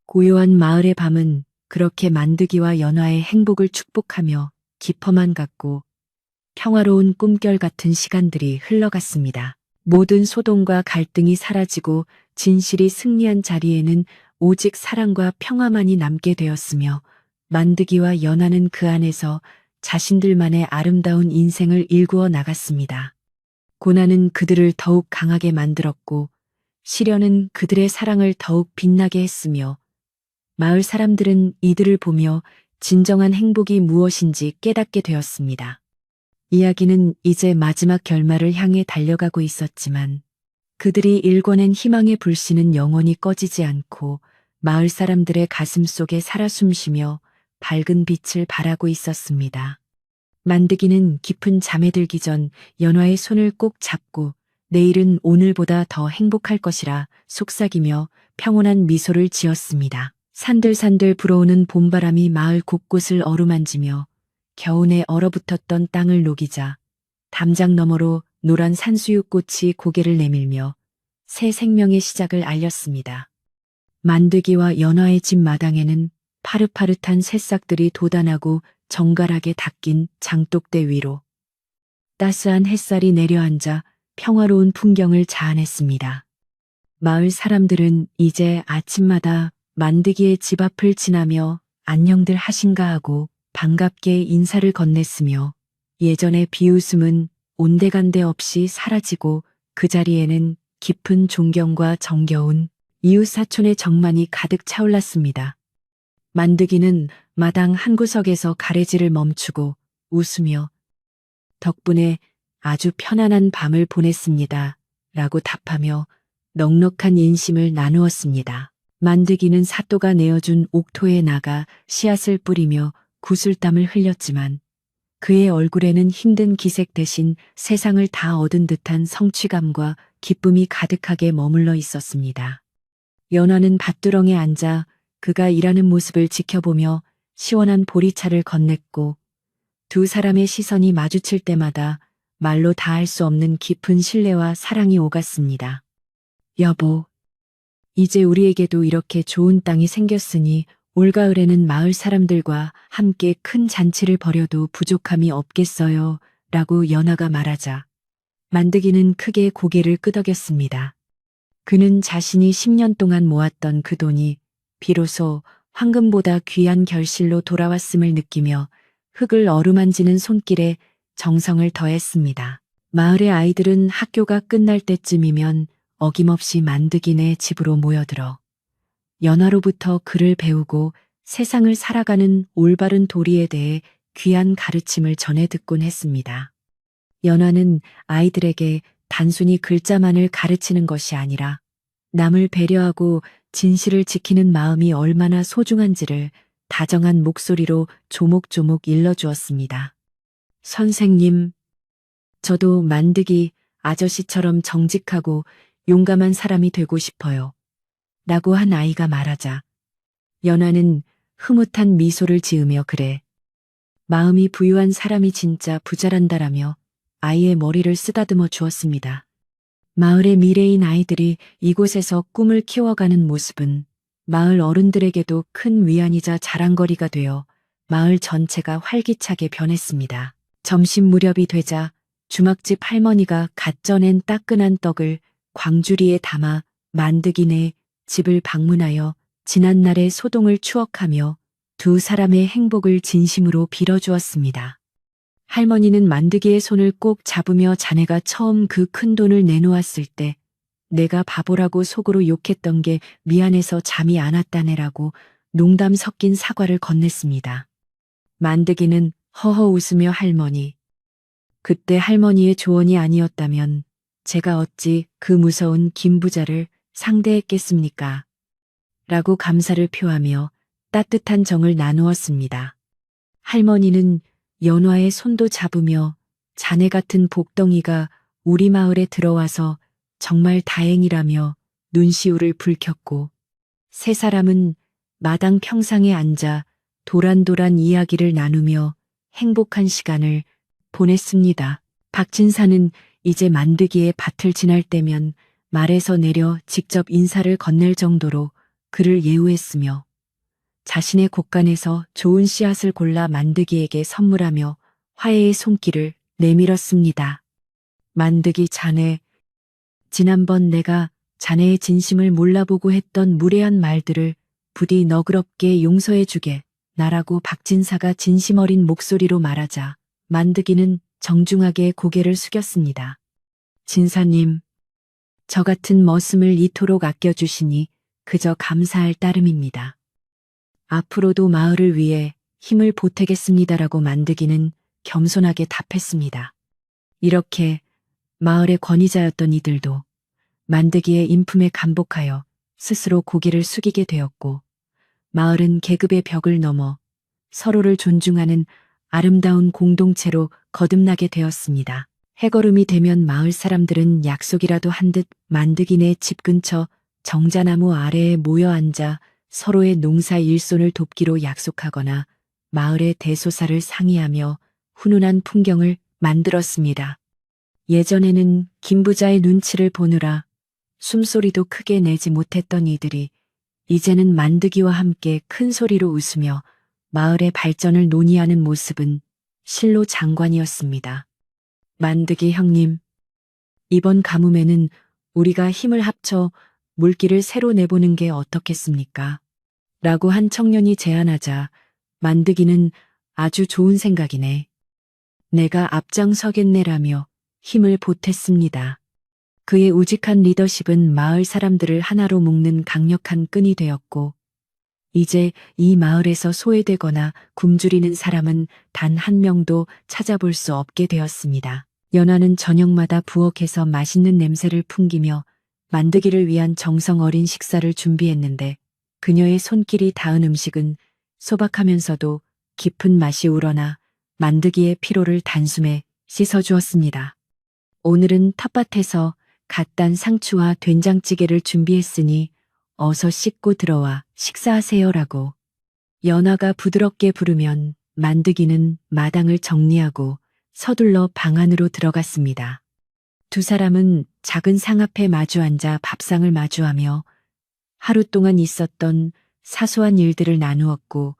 고요한 마을의 밤은 그렇게 만드기와 연화의 행복을 축복하며 깊어만 갔고 평화로운 꿈결 같은 시간들이 흘러갔습니다. 모든 소동과 갈등이 사라지고 진실이 승리한 자리에는 오직 사랑과 평화만이 남게 되었으며 만드기와 연하는 그 안에서 자신들만의 아름다운 인생을 일구어 나갔습니다. 고난은 그들을 더욱 강하게 만들었고 시련은 그들의 사랑을 더욱 빛나게 했으며 마을 사람들은 이들을 보며 진정한 행복이 무엇인지 깨닫게 되었습니다. 이야기는 이제 마지막 결말을 향해 달려가고 있었지만 그들이 일궈낸 희망의 불씨는 영원히 꺼지지 않고 마을 사람들의 가슴 속에 살아 숨쉬며 밝은 빛을 발하고 있었습니다. 만드기는 깊은 잠에 들기 전 연화의 손을 꼭 잡고 내일은 오늘보다 더 행복할 것이라 속삭이며 평온한 미소를 지었습니다. 산들산들 불어오는 봄바람이 마을 곳곳을 어루만지며 겨우내 얼어붙었던 땅을 녹이자 담장 너머로 노란 산수유꽃이 고개를 내밀며 새 생명의 시작을 알렸습니다. 만드기와 연화의 집 마당에는 파릇파릇한 새싹들이 돋아나고 정갈하게 닦인 장독대 위로 따스한 햇살이 내려앉아 평화로운 풍경을 자아냈습니다. 마을 사람들은 이제 아침마다 만드기의 집 앞을 지나며 안녕들 하신가 하고 반갑게 인사를 건넸으며 예전의 비웃음은 온데간데 없이 사라지고 그 자리에는 깊은 존경과 정겨운 이웃사촌의 정만이 가득 차올랐습니다. 만드기는 마당 한 구석에서 가래질을 멈추고 웃으며 덕분에 아주 편안한 밤을 보냈습니다. 라고 답하며 넉넉한 인심을 나누었습니다. 만드기는 사또가 내어준 옥토에 나가 씨앗을 뿌리며 구슬땀을 흘렸지만 그의 얼굴에는 힘든 기색 대신 세상을 다 얻은 듯한 성취감과 기쁨이 가득하게 머물러 있었습니다. 연화는 밭두렁에 앉아 그가 일하는 모습을 지켜보며 시원한 보리차를 건넸고 두 사람의 시선이 마주칠 때마다 말로 다할 수 없는 깊은 신뢰와 사랑이 오갔습니다. 여보, 이제 우리에게도 이렇게 좋은 땅이 생겼으니 올가을에는 마을 사람들과 함께 큰 잔치를 벌여도 부족함이 없겠어요. 라고 연화가 말하자 만드기는 크게 고개를 끄덕였습니다. 그는 자신이 10년 동안 모았던 그 돈이 비로소 황금보다 귀한 결실로 돌아왔음을 느끼며 흙을 어루만지는 손길에 정성을 더했습니다. 마을의 아이들은 학교가 끝날 때쯤이면 어김없이 만드기네 집으로 모여들어 연화로부터 글을 배우고 세상을 살아가는 올바른 도리에 대해 귀한 가르침을 전해 듣곤 했습니다. 연화는 아이들에게 단순히 글자만을 가르치는 것이 아니라 남을 배려하고 진실을 지키는 마음이 얼마나 소중한지를 다정한 목소리로 조목조목 일러주었습니다. 선생님, 저도 만드기 아저씨처럼 정직하고 용감한 사람이 되고 싶어요. 라고 한 아이가 말하자 연화는 흐뭇한 미소를 지으며 그래. 마음이 부유한 사람이 진짜 부자란다라며 아이의 머리를 쓰다듬어 주었습니다. 마을의 미래인 아이들이 이곳에서 꿈을 키워가는 모습은 마을 어른들에게도 큰 위안이자 자랑거리가 되어 마을 전체가 활기차게 변했습니다. 점심 무렵이 되자 주막집 할머니가 갓 쪄낸 따끈한 떡을 광주리에 담아 만드기네 집을 방문하여 지난날의 소동을 추억하며 두 사람의 행복을 진심으로 빌어주었습니다. 할머니는 만드기의 손을 꼭 잡으며 자네가 처음 그 큰 돈을 내놓았을 때 내가 바보라고 속으로 욕했던 게 미안해서 잠이 안 왔다네라고 농담 섞인 사과를 건넸습니다. 만드기는 허허 웃으며 할머니, 그때 할머니의 조언이 아니었다면 제가 어찌 그 무서운 김부자를 상대했겠습니까? 라고 감사를 표하며 따뜻한 정을 나누었습니다. 할머니는 연화의 손도 잡으며 자네 같은 복덩이가 우리 마을에 들어와서 정말 다행이라며 눈시울을 붉혔고 세 사람은 마당 평상에 앉아 도란도란 이야기를 나누며 행복한 시간을 보냈습니다. 박진사는 이제 만드기의 밭을 지날 때면 말에서 내려 직접 인사를 건넬 정도로 그를 예우했으며 자신의 곳간에서 좋은 씨앗을 골라 만드기에게 선물하며 화해의 손길을 내밀었습니다. 만드기 자네, 지난번 내가 자네의 진심을 몰라보고 했던 무례한 말들을 부디 너그럽게 용서해주게 나라고 박진사가 진심 어린 목소리로 말하자 만드기는 정중하게 고개를 숙였습니다. 진사님, 저 같은 머슴을 이토록 아껴주시니 그저 감사할 따름입니다. 앞으로도 마을을 위해 힘을 보태겠습니다라고 만드기는 겸손하게 답했습니다. 이렇게 마을의 권위자였던 이들도 만드기의 인품에 감복하여 스스로 고개를 숙이게 되었고 마을은 계급의 벽을 넘어 서로를 존중하는 아름다운 공동체로 거듭나게 되었습니다. 해걸음이 되면 마을 사람들은 약속이라도 한 듯 만드기네 집 근처 정자나무 아래에 모여 앉아 서로의 농사 일손을 돕기로 약속하거나 마을의 대소사를 상의하며 훈훈한 풍경을 만들었습니다. 예전에는 김부자의 눈치를 보느라 숨소리도 크게 내지 못했던 이들이 이제는 만드기와 함께 큰 소리로 웃으며 마을의 발전을 논의하는 모습은 실로 장관이었습니다. 만드기 형님, 이번 가뭄에는 우리가 힘을 합쳐 물길을 새로 내보는 게 어떻겠습니까? 라고 한 청년이 제안하자 만드기는 아주 좋은 생각이네. 내가 앞장서겠네라며 힘을 보탰습니다. 그의 우직한 리더십은 마을 사람들을 하나로 묶는 강력한 끈이 되었고 이제 이 마을에서 소외되거나 굶주리는 사람은 단 한 명도 찾아볼 수 없게 되었습니다. 연화는 저녁마다 부엌에서 맛있는 냄새를 풍기며 만드기를 위한 정성 어린 식사를 준비했는데 그녀의 손길이 닿은 음식은 소박하면서도 깊은 맛이 우러나 만드기의 피로를 단숨에 씻어주었습니다. 오늘은 텃밭에서 갓 딴 상추와 된장찌개를 준비했으니 어서 씻고 들어와 식사하세요라고 연화가 부드럽게 부르면 만드기는 마당을 정리하고 서둘러 방 안으로 들어갔습니다. 두 사람은 작은 상 앞에 마주 앉아 밥상을 마주하며 하루 동안 있었던 사소한 일들을 나누었고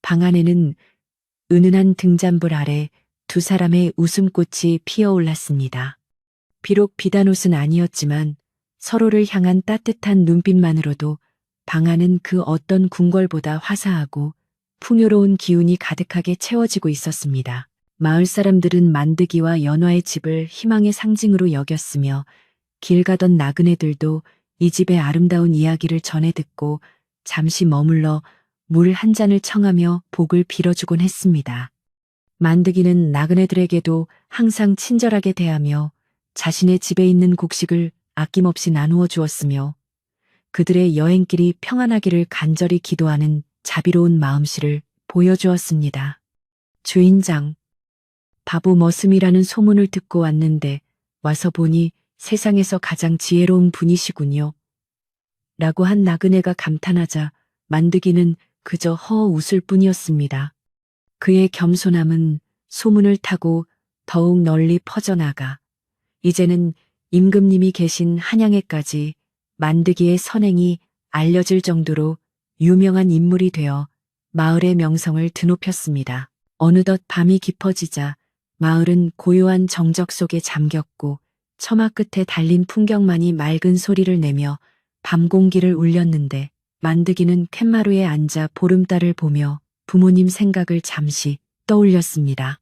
방 안에는 은은한 등잔불 아래 두 사람의 웃음꽃이 피어올랐습니다. 비록 비단 옷은 아니었지만 서로를 향한 따뜻한 눈빛만으로도 방 안은 그 어떤 궁궐보다 화사하고 풍요로운 기운이 가득하게 채워지고 있었습니다. 마을 사람들은 만드기와 연화의 집을 희망의 상징으로 여겼으며 길 가던 나그네들도 이 집의 아름다운 이야기를 전해 듣고 잠시 머물러 물 한 잔을 청하며 복을 빌어주곤 했습니다. 만드기는 나그네들에게도 항상 친절하게 대하며 자신의 집에 있는 곡식을 아낌없이 나누어 주었으며 그들의 여행길이 평안하기를 간절히 기도하는 자비로운 마음씨를 보여주었습니다. 주인장, 바보 머슴이라는 소문을 듣고 왔는데 와서 보니 세상에서 가장 지혜로운 분이시군요. 라고 한 나그네가 감탄하자 만드기는 그저 허 웃을 뿐이었습니다. 그의 겸손함은 소문을 타고 더욱 널리 퍼져나가 이제는 임금님이 계신 한양에까지 만드기의 선행이 알려질 정도로 유명한 인물이 되어 마을의 명성을 드높였습니다. 어느덧 밤이 깊어지자 마을은 고요한 정적 속에 잠겼고 처마 끝에 달린 풍경만이 맑은 소리를 내며 밤 공기를 울렸는데 만드기는 툇마루에 앉아 보름달을 보며 부모님 생각을 잠시 떠올렸습니다.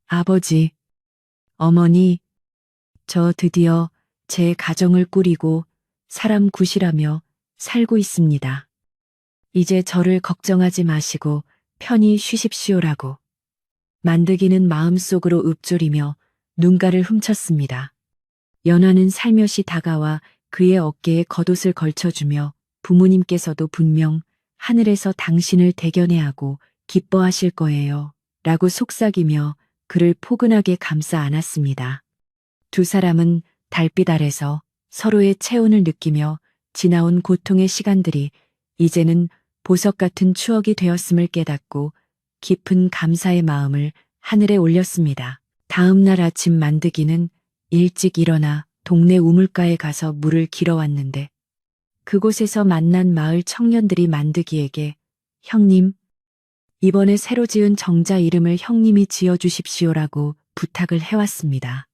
아버지, 어머니, 저 드디어 제 가정을 꾸리고 사람 구실하며 살고 있습니다. 이제 저를 걱정하지 마시고 편히 쉬십시오라고. 만드기는 마음속으로 읊조리며 눈가를 훔쳤습니다. 연하는 살며시 다가와 그의 어깨에 겉옷을 걸쳐주며 부모님께서도 분명 하늘에서 당신을 대견해 하고 기뻐하실 거예요. 라고 속삭이며 그를 포근하게 감싸 안았습니다. 두 사람은 달빛 아래서 서로의 체온을 느끼며 지나온 고통의 시간들이 이제는 보석 같은 추억이 되었음을 깨닫고 깊은 감사의 마음을 하늘에 올렸습니다. 다음 날 아침 만드기는 일찍 일어나 동네 우물가에 가서 물을 길어왔는데 그곳에서 만난 마을 청년들이 만드기에게 형님, 이번에 새로 지은 정자 이름을 형님이 지어주십시오라고 부탁을 해왔습니다.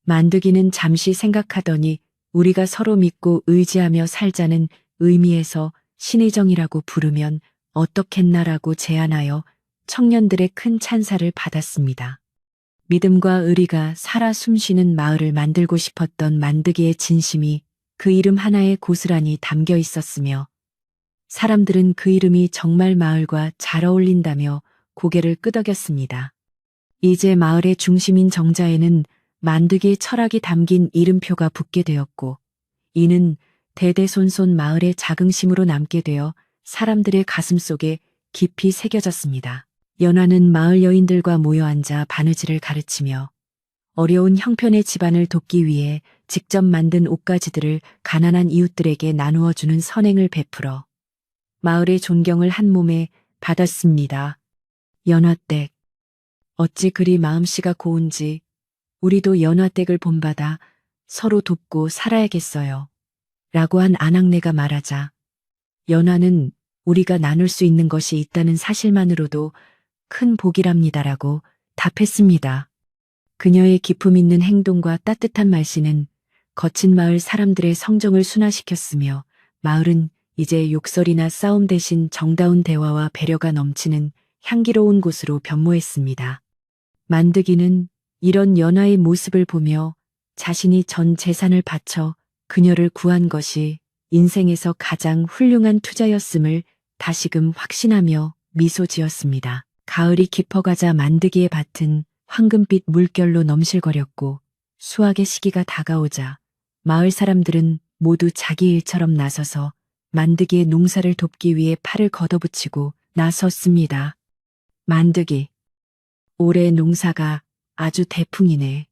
만드기는 잠시 생각하더니 우리가 서로 믿고 의지하며 살자는 의미에서 신의 정이라고 부르면 어떻겠나라고 제안하여 청년들의 큰 찬사를 받았습니다. 믿음과 의리가 살아 숨쉬는 마을을 만들고 싶었던 만드기의 진심이 그 이름 하나에 고스란히 담겨 있었으며 사람들은 그 이름이 정말 마을과 잘 어울린다며 고개를 끄덕였습니다. 이제 마을의 중심인 정자에는 만드기의 철학이 담긴 이름표가 붙게 되었고 이는 대대손손 마을의 자긍심으로 남게 되어 사람들의 가슴 속에 깊이 새겨졌습니다. 연화는 마을 여인들과 모여 앉아 바느질을 가르치며 어려운 형편의 집안을 돕기 위해 직접 만든 옷가지들을 가난한 이웃들에게 나누어 주는 선행을 베풀어 마을의 존경을 한 몸에 받았습니다. 연화댁, 어찌 그리 마음씨가 고운지 우리도 연화댁을 본받아 서로 돕고 살아야겠어요. 라고 한 아낙네가 말하자 연화는 우리가 나눌 수 있는 것이 있다는 사실만으로도 큰 복이랍니다라고 답했습니다. 그녀의 기품 있는 행동과 따뜻한 말씨는 거친 마을 사람들의 성정을 순화시켰으며 마을은 이제 욕설이나 싸움 대신 정다운 대화와 배려가 넘치는 향기로운 곳으로 변모했습니다. 만드기는 이런 연화의 모습을 보며 자신이 전 재산을 바쳐 그녀를 구한 것이 인생에서 가장 훌륭한 투자였음을 다시금 확신하며 미소 지었습니다. 가을이 깊어가자 만드기의 밭은 황금빛 물결로 넘실거렸고 수확의 시기가 다가오자 마을 사람들은 모두 자기 일처럼 나서서 만드기의 농사를 돕기 위해 팔을 걷어붙이고 나섰습니다. 만드기, 올해 농사가 아주 대풍이네.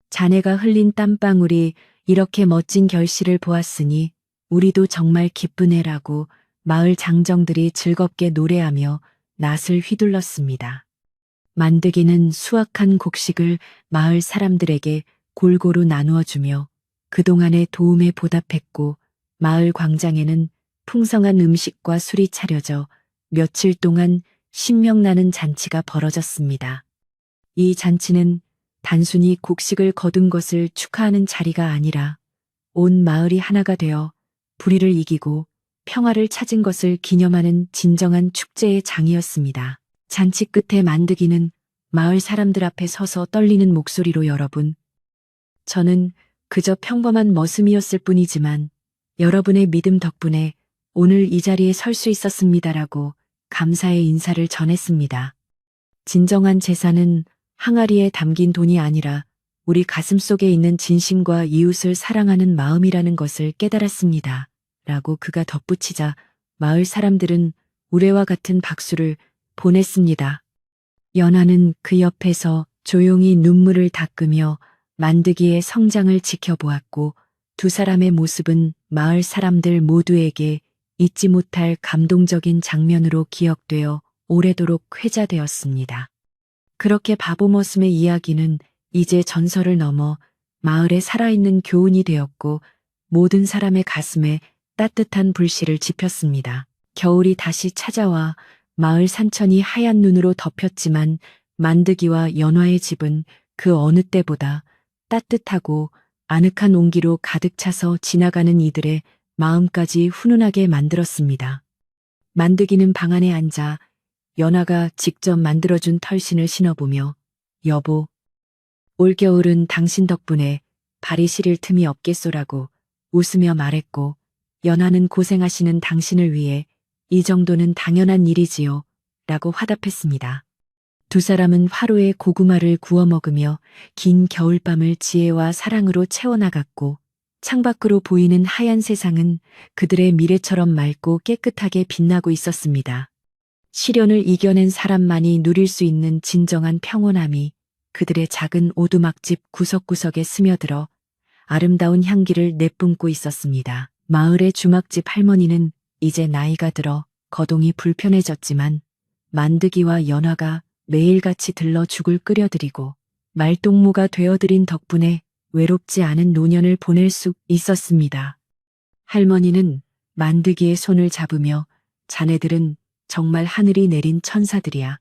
자네가 흘린 땀방울이 이렇게 멋진 결실을 보았으니 우리도 정말 기쁘네라고 마을 장정들이 즐겁게 노래하며 낫을 휘둘렀습니다. 만드기는 수확한 곡식을 마을 사람들에게 골고루 나누어 주며 그동안의 도움에 보답했고 마을 광장에는 풍성한 음식과 술이 차려져 며칠 동안 신명나는 잔치가 벌어졌습니다. 이 잔치는 단순히 곡식을 거둔 것을 축하하는 자리가 아니라 온 마을이 하나가 되어 불의를 이기고 평화를 찾은 것을 기념하는 진정한 축제의 장이었습니다. 잔치 끝에 만드기는 마을 사람들 앞에 서서 떨리는 목소리로 여러분, 저는 그저 평범한 머슴이었을 뿐이지만 여러분의 믿음 덕분에 오늘 이 자리에 설 수 있었습니다라고 감사의 인사를 전했습니다. 진정한 재산은 항아리에 담긴 돈이 아니라 우리 가슴 속에 있는 진심과 이웃을 사랑하는 마음이라는 것을 깨달았습니다. 라고 그가 덧붙이자 마을 사람들은 우레와 같은 박수를 보냈습니다. 연하는 그 옆에서 조용히 눈물을 닦으며 만드기의 성장을 지켜보았고 두 사람의 모습은 마을 사람들 모두에게 잊지 못할 감동적인 장면으로 기억되어 오래도록 회자되었습니다. 그렇게 바보 머슴의 이야기는 이제 전설을 넘어 마을에 살아있는 교훈이 되었고 모든 사람의 가슴에 따뜻한 불씨를 지폈습니다. 겨울이 다시 찾아와 마을 산천이 하얀 눈으로 덮였지만 만드기와 연화의 집은 그 어느 때보다 따뜻하고 아늑한 온기로 가득 차서 지나가는 이들의 마음까지 훈훈하게 만들었습니다. 만드기는 방 안에 앉아 연화가 직접 만들어준 털신을 신어보며 여보, 올겨울은 당신 덕분에 발이 시릴 틈이 없겠소라고 웃으며 말했고 연화는 고생하시는 당신을 위해 이 정도는 당연한 일이지요 라고 화답했습니다. 두 사람은 화로에 고구마를 구워 먹으며 긴 겨울밤을 지혜와 사랑으로 채워나갔고 창밖으로 보이는 하얀 세상은 그들의 미래처럼 맑고 깨끗하게 빛나고 있었습니다. 시련을 이겨낸 사람만이 누릴 수 있는 진정한 평온함이 그들의 작은 오두막집 구석구석에 스며들어 아름다운 향기를 내뿜고 있었습니다. 마을의 주막집 할머니는 이제 나이가 들어 거동이 불편해졌지만 만드기와 연화가 매일같이 들러 죽을 끓여드리고 말동무가 되어드린 덕분에 외롭지 않은 노년을 보낼 수 있었습니다. 할머니는 만드기의 손을 잡으며 자네들은 정말 하늘이 내린 천사들이야.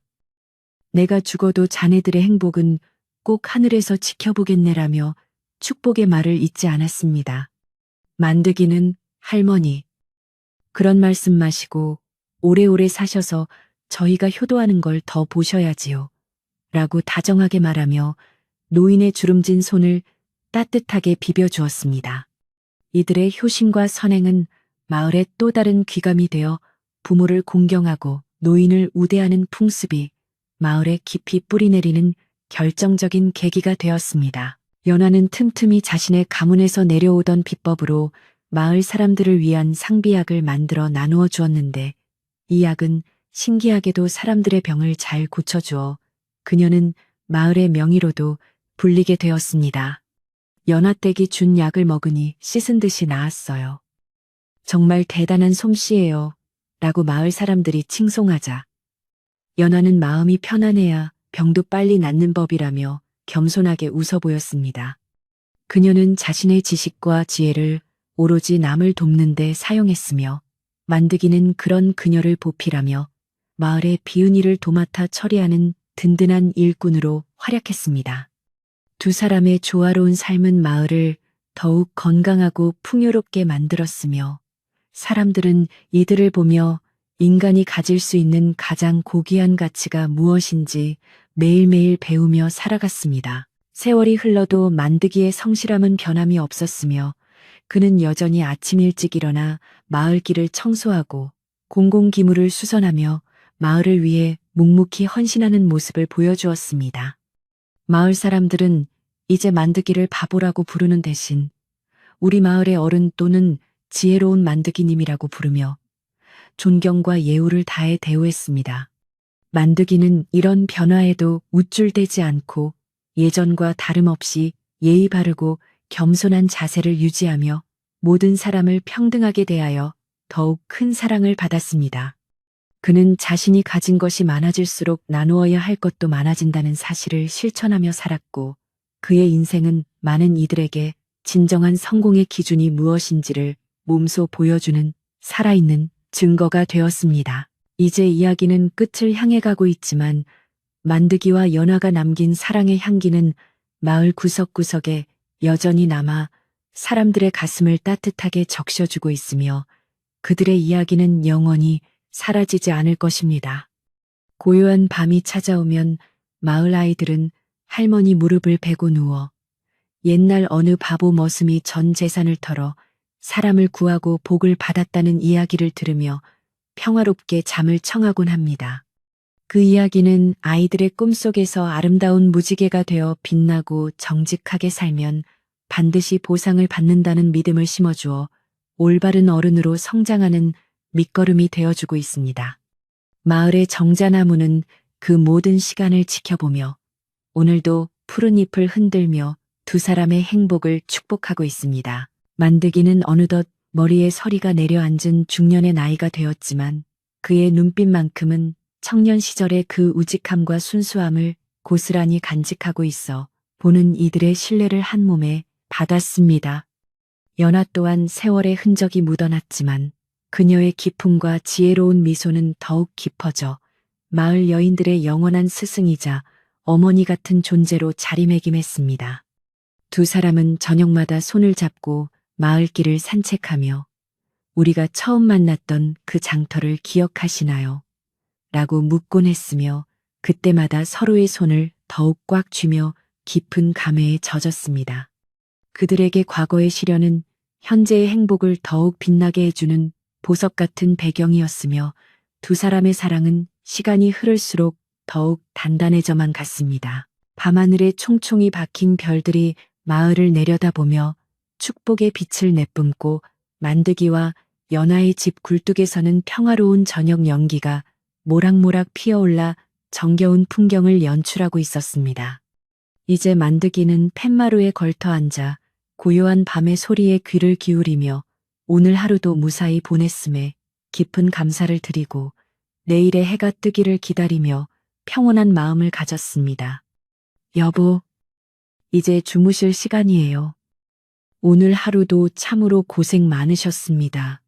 내가 죽어도 자네들의 행복은 꼭 하늘에서 지켜보겠네라며 축복의 말을 잊지 않았습니다. 만드기는 할머니, 그런 말씀 마시고 오래오래 사셔서 저희가 효도하는 걸 더 보셔야지요. 라고 다정하게 말하며 노인의 주름진 손을 따뜻하게 비벼주었습니다. 이들의 효심과 선행은 마을의 또 다른 귀감이 되어 부모를 공경하고 노인을 우대하는 풍습이 마을에 깊이 뿌리내리는 결정적인 계기가 되었습니다. 연화는 틈틈이 자신의 가문에서 내려오던 비법으로 마을 사람들을 위한 상비약을 만들어 나누어 주었는데 이 약은 신기하게도 사람들의 병을 잘 고쳐주어 그녀는 마을의 명의로도 불리게 되었습니다. 연화댁이 준 약을 먹으니 씻은 듯이 나았어요. 정말 대단한 솜씨예요. 라고 마을 사람들이 칭송하자 연화는 마음이 편안해야 병도 빨리 낫는 법이라며 겸손하게 웃어 보였습니다. 그녀는 자신의 지식과 지혜를 오로지 남을 돕는 데 사용했으며 만드기는 그런 그녀를 보필하며 마을의 비은 일을 도맡아 처리하는 든든한 일꾼으로 활약했습니다. 두 사람의 조화로운 삶은 마을을 더욱 건강하고 풍요롭게 만들었으며 사람들은 이들을 보며 인간이 가질 수 있는 가장 고귀한 가치가 무엇인지 매일매일 배우며 살아갔습니다. 세월이 흘러도 만드기의 성실함은 변함이 없었으며 그는 여전히 아침 일찍 일어나 마을 길을 청소하고 공공기물을 수선하며 마을을 위해 묵묵히 헌신하는 모습을 보여주었습니다. 마을 사람들은 이제 만드기를 바보라고 부르는 대신 우리 마을의 어른 또는 지혜로운 만드기님이라고 부르며 존경과 예우를 다해 대우했습니다. 만드기는 이런 변화에도 우쭐대지 않고 예전과 다름없이 예의 바르고 겸손한 자세를 유지하며 모든 사람을 평등하게 대하여 더욱 큰 사랑을 받았습니다. 그는 자신이 가진 것이 많아질수록 나누어야 할 것도 많아진다는 사실을 실천하며 살았고 그의 인생은 많은 이들에게 진정한 성공의 기준이 무엇인지를 몸소 보여주는 살아있는 증거가 되었습니다. 이제 이야기는 끝을 향해 가고 있지만 만드기와 연화가 남긴 사랑의 향기는 마을 구석구석에 여전히 남아 사람들의 가슴을 따뜻하게 적셔주고 있으며 그들의 이야기는 영원히 사라지지 않을 것입니다. 고요한 밤이 찾아오면 마을 아이들은 할머니 무릎을 베고 누워 옛날 어느 바보 머슴이 전 재산을 털어 사람을 구하고 복을 받았다는 이야기를 들으며 평화롭게 잠을 청하곤 합니다. 그 이야기는 아이들의 꿈속에서 아름다운 무지개가 되어 빛나고 정직하게 살면 반드시 보상을 받는다는 믿음을 심어주어 올바른 어른으로 성장하는 밑거름이 되어주고 있습니다. 마을의 정자나무는 그 모든 시간을 지켜보며 오늘도 푸른 잎을 흔들며 두 사람의 행복을 축복하고 있습니다. 만드기는 어느덧 머리에 서리가 내려앉은 중년의 나이가 되었지만 그의 눈빛만큼은 청년 시절의 그 우직함과 순수함을 고스란히 간직하고 있어 보는 이들의 신뢰를 한 몸에 받았습니다. 연하 또한 세월의 흔적이 묻어났지만 그녀의 기품과 지혜로운 미소는 더욱 깊어져 마을 여인들의 영원한 스승이자 어머니 같은 존재로 자리매김했습니다. 두 사람은 저녁마다 손을 잡고 마을길을 산책하며 우리가 처음 만났던 그 장터를 기억하시나요? 라고 묻곤 했으며 그때마다 서로의 손을 더욱 꽉 쥐며 깊은 감회에 젖었습니다. 그들에게 과거의 시련은 현재의 행복을 더욱 빛나게 해주는 보석 같은 배경이었으며 두 사람의 사랑은 시간이 흐를수록 더욱 단단해져만 갔습니다. 밤하늘에 총총히 박힌 별들이 마을을 내려다보며 축복의 빛을 내뿜고 만드기와 연하의 집 굴뚝에서는 평화로운 저녁 연기가 모락모락 피어올라 정겨운 풍경을 연출하고 있었습니다. 이제 만드기는 팻마루에 걸터 앉아 고요한 밤의 소리에 귀를 기울이며 오늘 하루도 무사히 보냈음에 깊은 감사를 드리고 내일의 해가 뜨기를 기다리며 평온한 마음을 가졌습니다. 여보, 이제 주무실 시간이에요. 오늘 하루도 참으로 고생 많으셨습니다.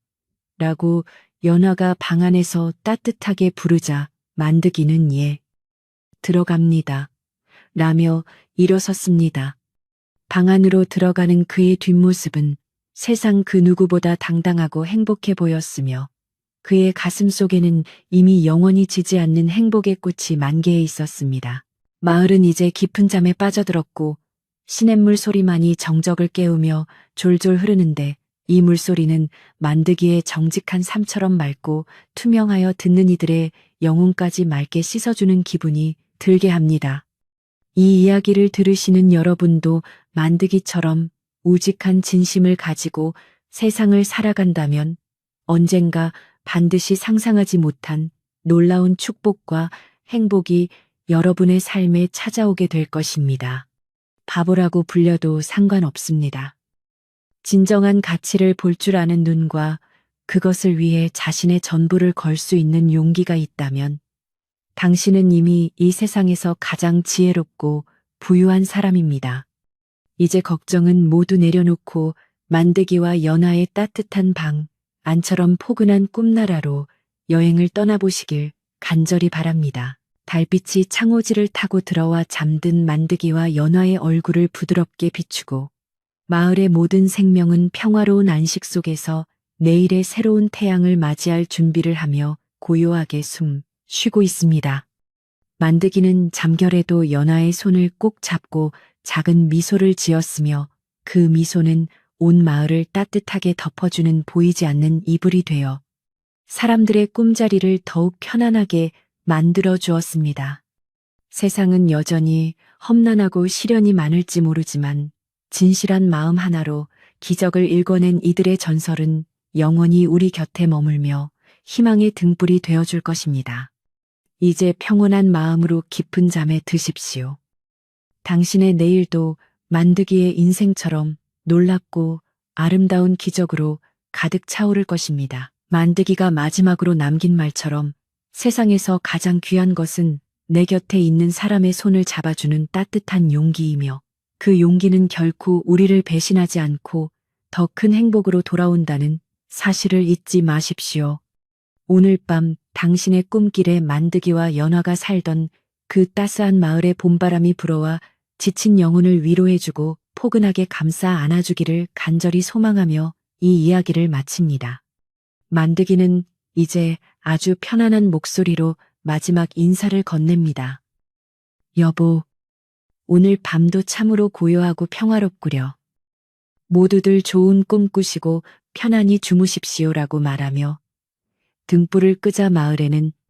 라고 연화가 방 안에서 따뜻하게 부르자 만드기는 예, 들어갑니다. 라며 일어섰습니다. 방 안으로 들어가는 그의 뒷모습은 세상 그 누구보다 당당하고 행복해 보였으며 그의 가슴 속에는 이미 영원히 지지 않는 행복의 꽃이 만개해 있었습니다. 마을은 이제 깊은 잠에 빠져들었고 시냇물 소리만이 정적을 깨우며 졸졸 흐르는데 이 물소리는 만드기의 정직한 삶처럼 맑고 투명하여 듣는 이들의 영혼까지 맑게 씻어주는 기분이 들게 합니다. 이 이야기를 들으시는 여러분도 만드기처럼 우직한 진심을 가지고 세상을 살아간다면 언젠가 반드시 상상하지 못한 놀라운 축복과 행복이 여러분의 삶에 찾아오게 될 것입니다. 바보라고 불려도 상관없습니다. 진정한 가치를 볼 줄 아는 눈과 그것을 위해 자신의 전부를 걸 수 있는 용기가 있다면 당신은 이미 이 세상에서 가장 지혜롭고 부유한 사람입니다. 이제 걱정은 모두 내려놓고 만드기와 연하의 따뜻한 방 안처럼 포근한 꿈나라로 여행을 떠나보시길 간절히 바랍니다. 달빛이 창호지를 타고 들어와 잠든 만드기와 연화의 얼굴을 부드럽게 비추고 마을의 모든 생명은 평화로운 안식 속에서 내일의 새로운 태양을 맞이할 준비를 하며 고요하게 숨 쉬고 있습니다. 만드기는 잠결에도 연화의 손을 꼭 잡고 작은 미소를 지었으며 그 미소는 온 마을을 따뜻하게 덮어주는 보이지 않는 이불이 되어 사람들의 꿈자리를 더욱 편안하게 만들어 주었습니다. 세상은 여전히 험난하고 시련이 많을지 모르지만 진실한 마음 하나로 기적을 일궈낸 이들의 전설은 영원히 우리 곁에 머물며 희망의 등불이 되어줄 것입니다. 이제 평온한 마음으로 깊은 잠에 드십시오. 당신의 내일도 만드기의 인생처럼 놀랍고 아름다운 기적으로 가득 차오를 것입니다. 만드기가 마지막으로 남긴 말처럼 세상에서 가장 귀한 것은 내 곁에 있는 사람의 손을 잡아주는 따뜻한 용기이며 그 용기는 결코 우리를 배신하지 않고 더 큰 행복으로 돌아온다는 사실을 잊지 마십시오. 오늘 밤 당신의 꿈길에 만드기와 연화가 살던 그 따스한 마을의 봄바람이 불어와 지친 영혼을 위로해주고 포근하게 감싸 안아주기를 간절히 소망하며 이 이야기를 마칩니다. 만드기는 이제 아주 편안한 목소리로 마지막 인사를 건넵니다. 여보, 오늘 밤도 참으로 고요하고 평화롭구려. 모두들 좋은 꿈 꾸시고 편안히 주무십시오라고 말하며 등불을 끄자 마을에는